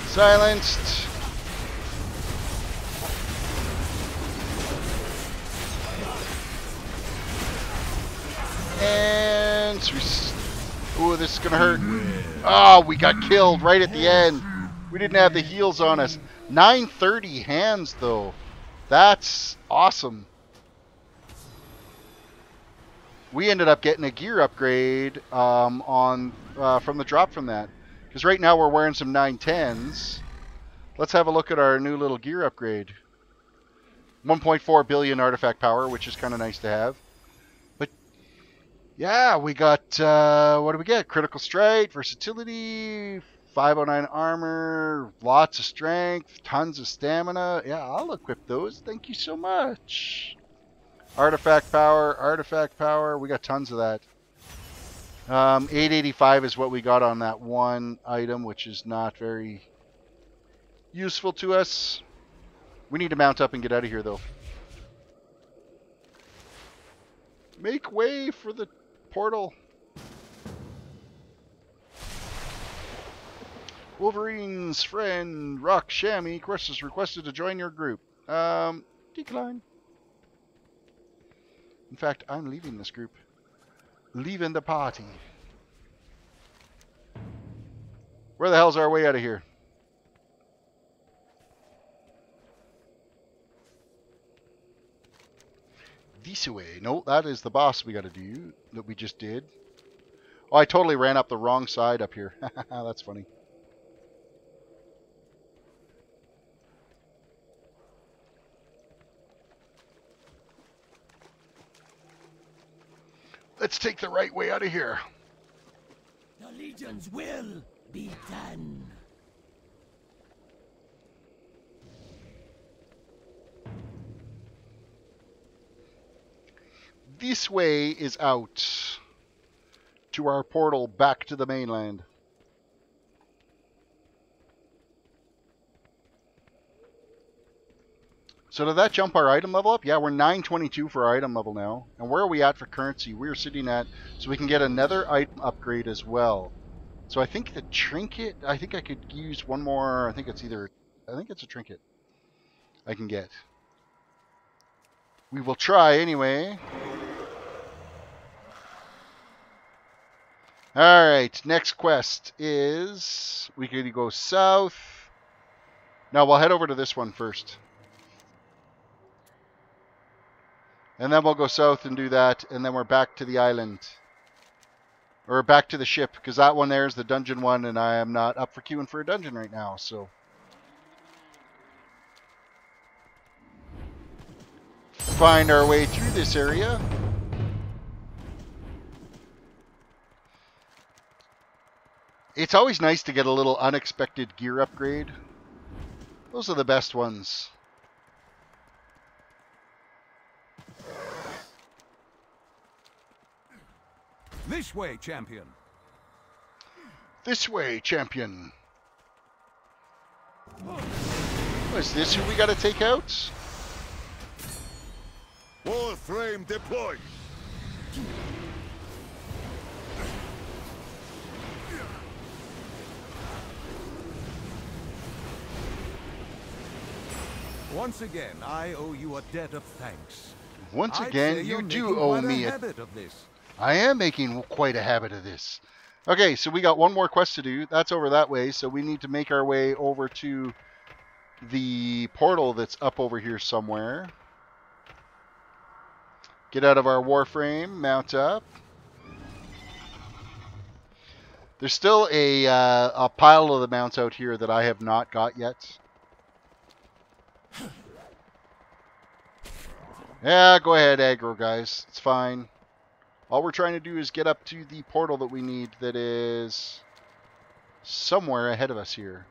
Speaker 1: Silenced. And Ooh, this is going to hurt. Oh, we got killed right at the end. We didn't have the heals on us. 930 hands, though. That's awesome. We ended up getting a gear upgrade from the drop from that. Because right now we're wearing some 910s. Let's have a look at our new little gear upgrade. 1.4 billion artifact power, which is kind of nice to have. But yeah, we got, what do we get? Critical strike, versatility, 509 armor, lots of strength, tons of stamina. Yeah, I'll equip those. Thank you so much. Artifact power. We got tons of that. 885 is what we got on that one item, which is not very useful to us. We need to mount up and get out of here, though. Make way for the portal. Wolverine's friend, Rock Shammy, has requested to join your group. Decline. In fact, I'm leaving this group. Leaving the party. Where the hell's our way out of here? This way. No, that is the boss we got to do that we just did. Oh, I totally ran up the wrong side up here. That's funny. Let's take the right way out of here.
Speaker 2: The Legion's will be done.
Speaker 1: This way is out to our portal back to the mainland. So did that jump our item level up? Yeah, we're 922 for our item level now. And where are we at for currency? We're sitting at, so we can get another item upgrade as well. So I think the trinket, I think I could use one more, I think it's a trinket I can get. We will try anyway. Alright, next quest is, we could go south. No, we'll head over to this one first. And then we'll go south and do that, and then we're back to the island. Or back to the ship, because that one there is the dungeon one, and I am not up for queuing for a dungeon right now, so. Find our way through this area. It's always nice to get a little unexpected gear upgrade. Those are the best ones.
Speaker 6: This way, champion.
Speaker 1: This way, champion. Is this who we gotta take out?
Speaker 5: Warframe deployed.
Speaker 6: Once again, I owe you a debt of thanks.
Speaker 1: Once
Speaker 6: I'd
Speaker 1: again,
Speaker 6: say
Speaker 1: you
Speaker 6: you're
Speaker 1: do
Speaker 6: making
Speaker 1: owe
Speaker 6: quite
Speaker 1: me
Speaker 6: a
Speaker 1: a...
Speaker 6: habit of this.
Speaker 1: I am making quite a habit of this. Okay, so we got one more quest to do. That's over that way, so we need to make our way over to the portal that's up over here somewhere. Get out of our warframe, mount up. There's still a pile of the mounts out here that I have not got yet. Yeah, go ahead, aggro guys. It's fine. All we're trying to do is get up to the portal that we need that is somewhere ahead of us here.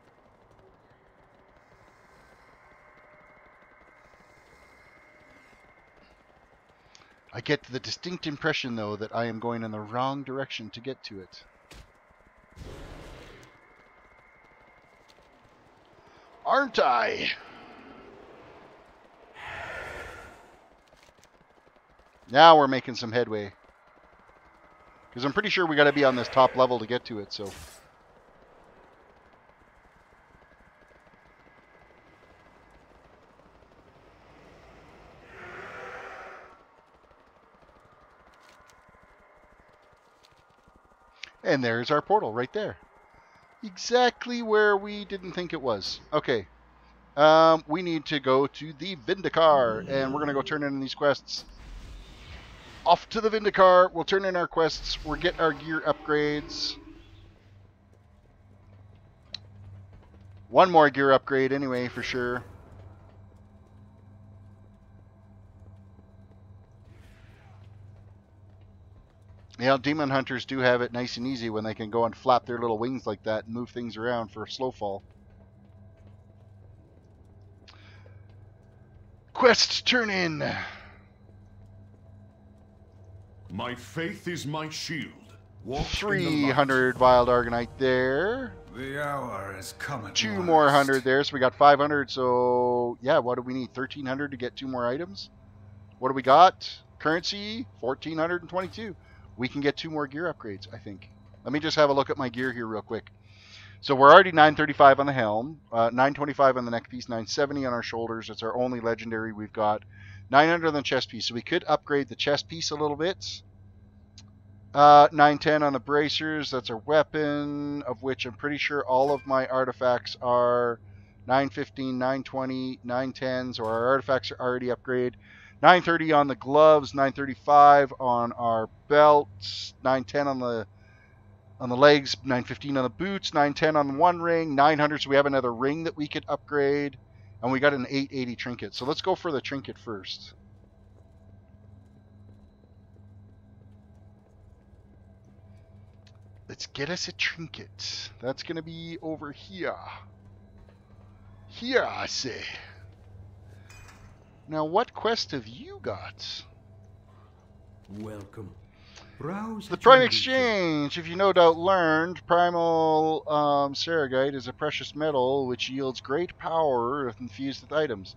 Speaker 1: I get the distinct impression, though, that I am going in the wrong direction to get to it. Aren't I? Now we're making some headway. Because I'm pretty sure we got to be on this top level to get to it, so... And there's our portal right there. Exactly where we didn't think it was. Okay. We need to go to the Vindicar, and we're going to go turn in these quests. Off to the Vindicar. We'll turn in our quests. We'll get our gear upgrades. One more gear upgrade anyway, for sure. Yeah, demon hunters do have it nice and easy when they can go and flap their little wings like that and move things around for a slow fall. Quest turn in.
Speaker 5: My faith is my shield. Walk
Speaker 1: 300 wild argonite there.
Speaker 6: The hour is coming.
Speaker 1: 2 more 100 there, so we got 500. So yeah, what do we need? 1,300 to get 2 more items. What do we got? Currency 1,422. We can get 2 more gear upgrades, I think. Let me just have a look at my gear here real quick. So we're already 935 on the helm, 925 on the neck piece, 970 on our shoulders. It's our only legendary we've got. 900 on the chest piece. So we could upgrade the chest piece a little bit. 910 on the bracers. That's our weapon, of which I'm pretty sure all of my artifacts are 915, 920, 910. So our artifacts are already upgraded. 930 on the gloves, 935 on our belts, 910 on the legs, 915 on the boots, 910 on one ring, 900. So we have another ring that we could upgrade, and we got an 880 trinket. So let's go for the trinket first. Let's get us a trinket. That's going to be over here. Here, I say. Now, what quest have you got?
Speaker 7: Welcome. Browse
Speaker 1: The Prime Exchange. If you no doubt learned, Primal Seragite is a precious metal which yields great power if infused with items.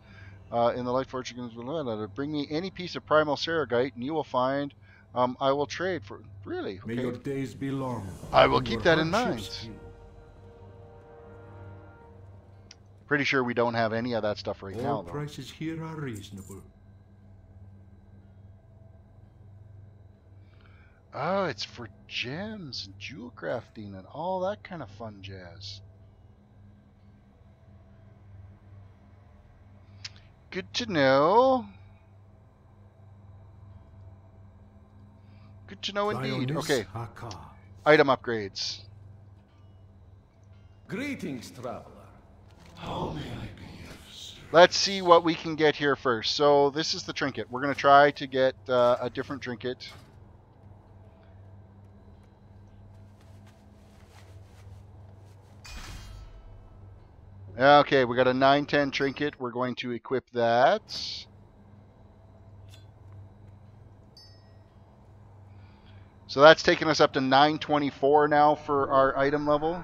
Speaker 1: In the Lightforge, bring me any piece of Primal Seragite and you will find I will trade for... Really? Okay.
Speaker 7: May your days be long.
Speaker 1: I will keep that in mind. Pretty sure we don't have any of that stuff right now,
Speaker 7: All
Speaker 1: though.
Speaker 7: prices here are reasonable.
Speaker 1: Oh, it's for gems and jewel crafting and all that kind of fun jazz. Good to know. Good to know indeed. Okay. Item upgrades.
Speaker 8: Greetings, traveler. How may I be of service?
Speaker 1: Let's see what we can get here first. So this is the trinket. We're going to try to get a different trinket. Okay, we got a 910 trinket. We're going to equip that. So that's taking us up to 924 now for our item level.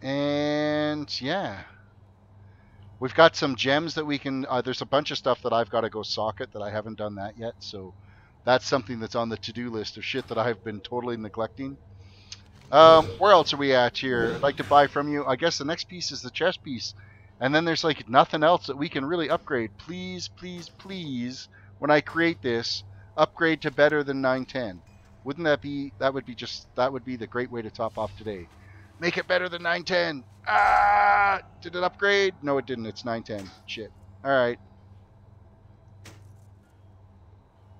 Speaker 1: And yeah, we've got some gems that we can, there's a bunch of stuff that I've got to go socket that I haven't done that yet. So that's something that's on the to-do list of shit that I've been totally neglecting. Where else are we at here? I'd like to buy from you. I guess the next piece is the chest piece. And then there's like nothing else that we can really upgrade. Please, please, please, when I create this, upgrade to better than 910. Wouldn't that be, that would be the great way to top off today. Make it better than 910. Ah! Did it upgrade? No, it didn't. It's 910. Shit. Alright.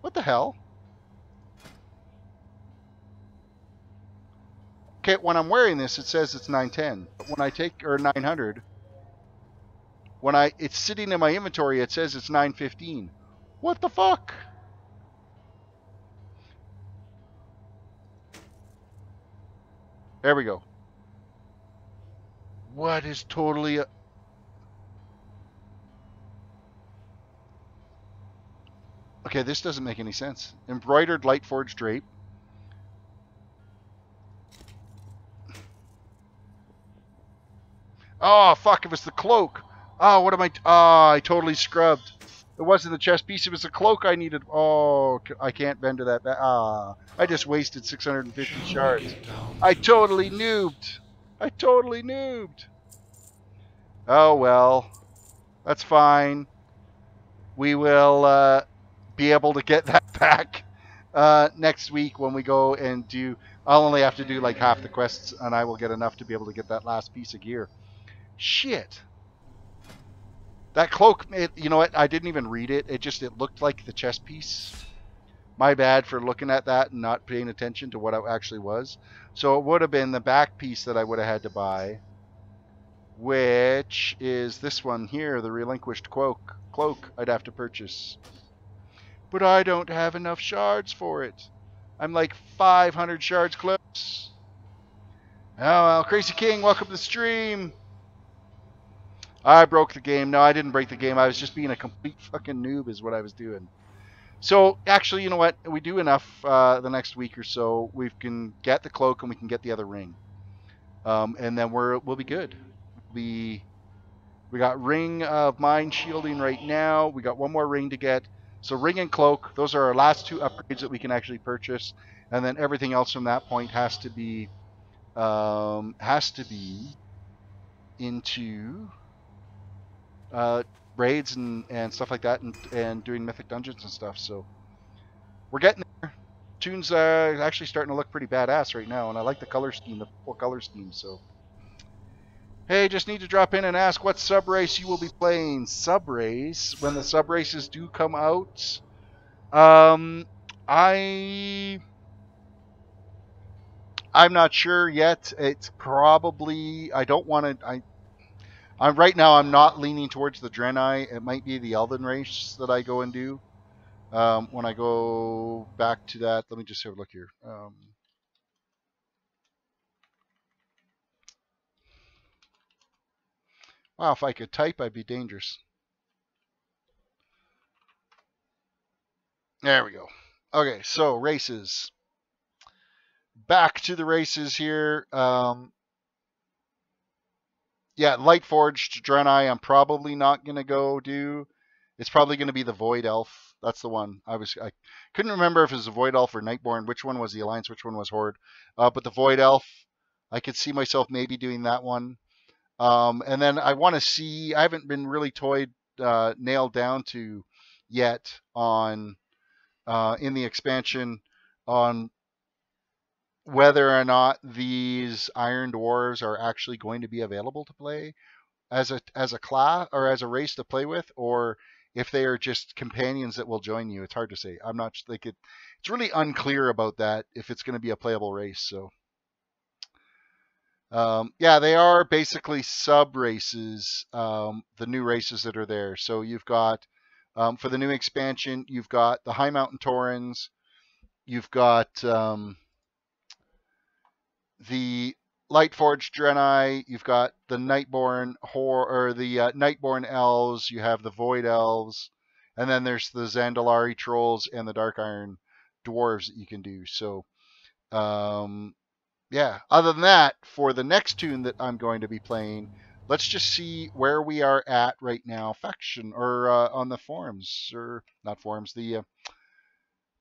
Speaker 1: What the hell? Okay, when I'm wearing this, it says it's 910. But when I take, or 900, when it's sitting in my inventory, it says it's 915. What the fuck? There we go. What is totally... Okay, this doesn't make any sense. Embroidered Lightforged drape. Oh, fuck, it was the cloak. Oh, what am I... Oh, I totally scrubbed. It wasn't the chest piece, it was the cloak I needed. Oh, I can't bend to that. Ah, I just wasted 650 shards. I totally noobed. I totally noobed. Oh, well. That's fine. We will be able to get that back next week when we go and do. I'll only have to do like half the quests, and I will get enough to be able to get that last piece of gear. Shit. That cloak, you know what? I didn't even read it. It looked like the chest piece. My bad for looking at that and not paying attention to what it actually was. So it would have been the back piece that I would have had to buy, which is this one here, the relinquished cloak. I'd have to purchase. But I don't have enough shards for it. I'm like 500 shards close. Oh well, Crazy King, welcome to the stream. I broke the game. No, I didn't break the game. I was just being a complete fucking noob is what I was doing. So, actually, you know what? We do enough the next week or so. We can get the cloak and we can get the other ring. And then we'll be good. We got Ring of Mind Shielding right now. We got one more ring to get. So ring and cloak, those are our last two upgrades that we can actually purchase. And then everything else from that point has to be into raids and stuff like that, and doing mythic dungeons and stuff. So we're getting there. Toon's actually starting to look pretty badass right now, and I like the color scheme, the full color scheme. So hey, just need to drop in and ask what sub race you will be playing. Sub race, when the sub races do come out, I'm not sure yet. It's probably, I don't want to, right now I'm not leaning towards the Draenei. It might be the Elven race that I go and do. When I go back to that, let me just have a look here. Wow, if I could type, I'd be dangerous. There we go. Okay, so races. Back to the races here. Yeah, Lightforged Draenei, I'm probably not going to go do. It's probably going to be the Void Elf. That's the one. I couldn't remember if it was the Void Elf or Nightborn. Which one was the Alliance? Which one was Horde? But the Void Elf, I could see myself maybe doing that one. And then I want to see. I haven't been really nailed down to yet on in the expansion on whether or not these Iron Dwarves are actually going to be available to play as a class or as a race to play with, or if they are just companions that will join you. It's hard to say. I'm not like it. It's really unclear about that if it's going to be a playable race. So yeah, they are basically sub races. The new races that are there. So you've got for the new expansion, you've got the High Mountain Taurens. You've got the Lightforged Draenei, you've got the Nightborn Nightborn Elves, you have the Void Elves, and then there's the Zandalari Trolls and the Dark Iron Dwarves that you can do. So, yeah. Other than that, for the next toon that I'm going to be playing, let's just see where we are at right now. Faction or on the forums, or not forums, the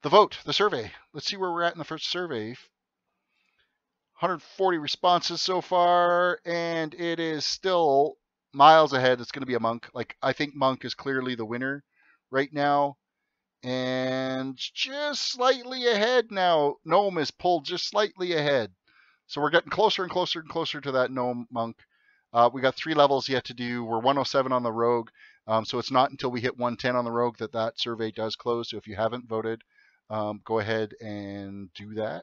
Speaker 1: vote, the survey. Let's see where we're at in the first survey. 140 responses so far, and it is still miles ahead. It's going to be a Monk. Like, I think Monk is clearly the winner right now, and just slightly ahead now. Gnome is pulled just slightly ahead, so we're getting closer and closer and closer to that Gnome Monk. We got 3 levels yet to do. We're 107 on the Rogue, so it's not until we hit 110 on the Rogue that survey does close. So if you haven't voted, go ahead and do that.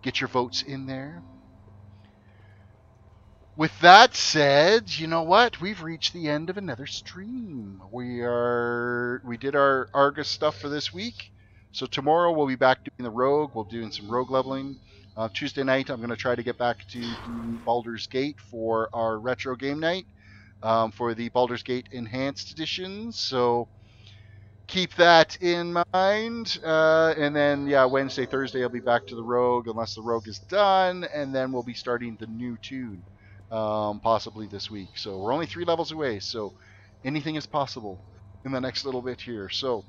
Speaker 1: Get your votes in there. With that said, you know what? We've reached the end of another stream. We did our Argus stuff for this week. So tomorrow we'll be back doing the Rogue. We'll be doing some Rogue leveling. Tuesday night I'm going to try to get back to Baldur's Gate for our retro game night for the Baldur's Gate Enhanced Editions. So keep that in mind. And then, yeah, Wednesday, Thursday, I'll be back to the Rogue unless the Rogue is done. And then we'll be starting the new toon possibly this week. So we're only 3 levels away. So anything is possible in the next little bit here. So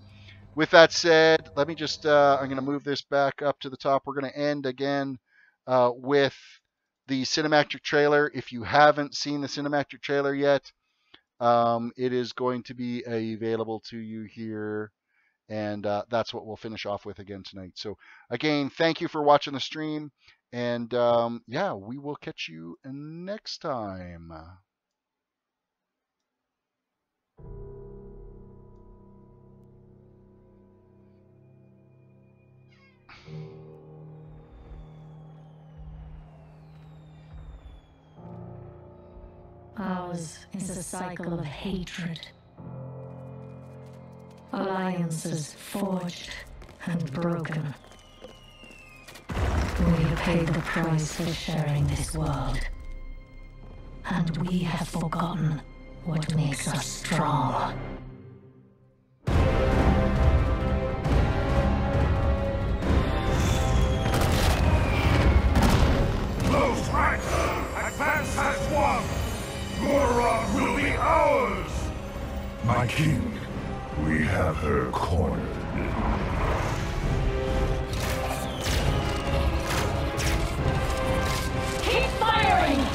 Speaker 1: with that said, let me just, I'm going to move this back up to the top. We're going to end again with the cinematic trailer. If you haven't seen the cinematic trailer yet, it is going to be available to you here And that's what we'll finish off with again tonight. So again, thank you for watching the stream. And yeah, we will catch you next time.
Speaker 3: Ours is a cycle of hatred. Alliances forged and broken. We have paid the price for sharing this world. And we have forgotten what makes us strong.
Speaker 5: Close ranks! Advance has won! Gorod will be ours! My king, we have her cornered.
Speaker 2: Keep firing!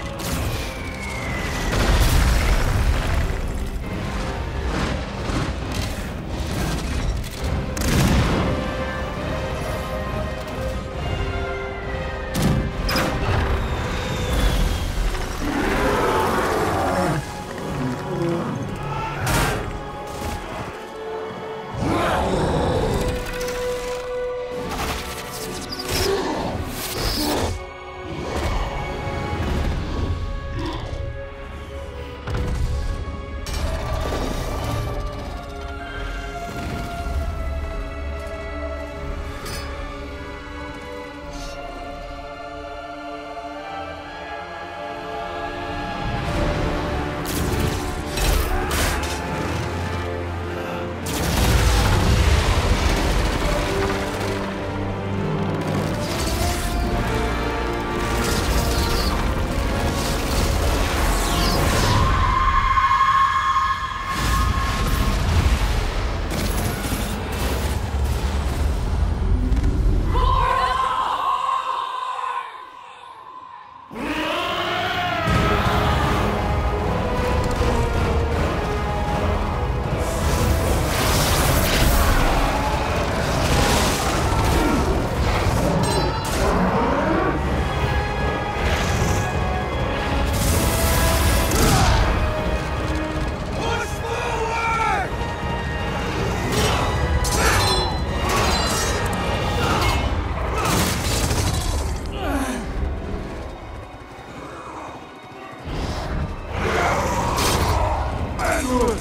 Speaker 5: Good!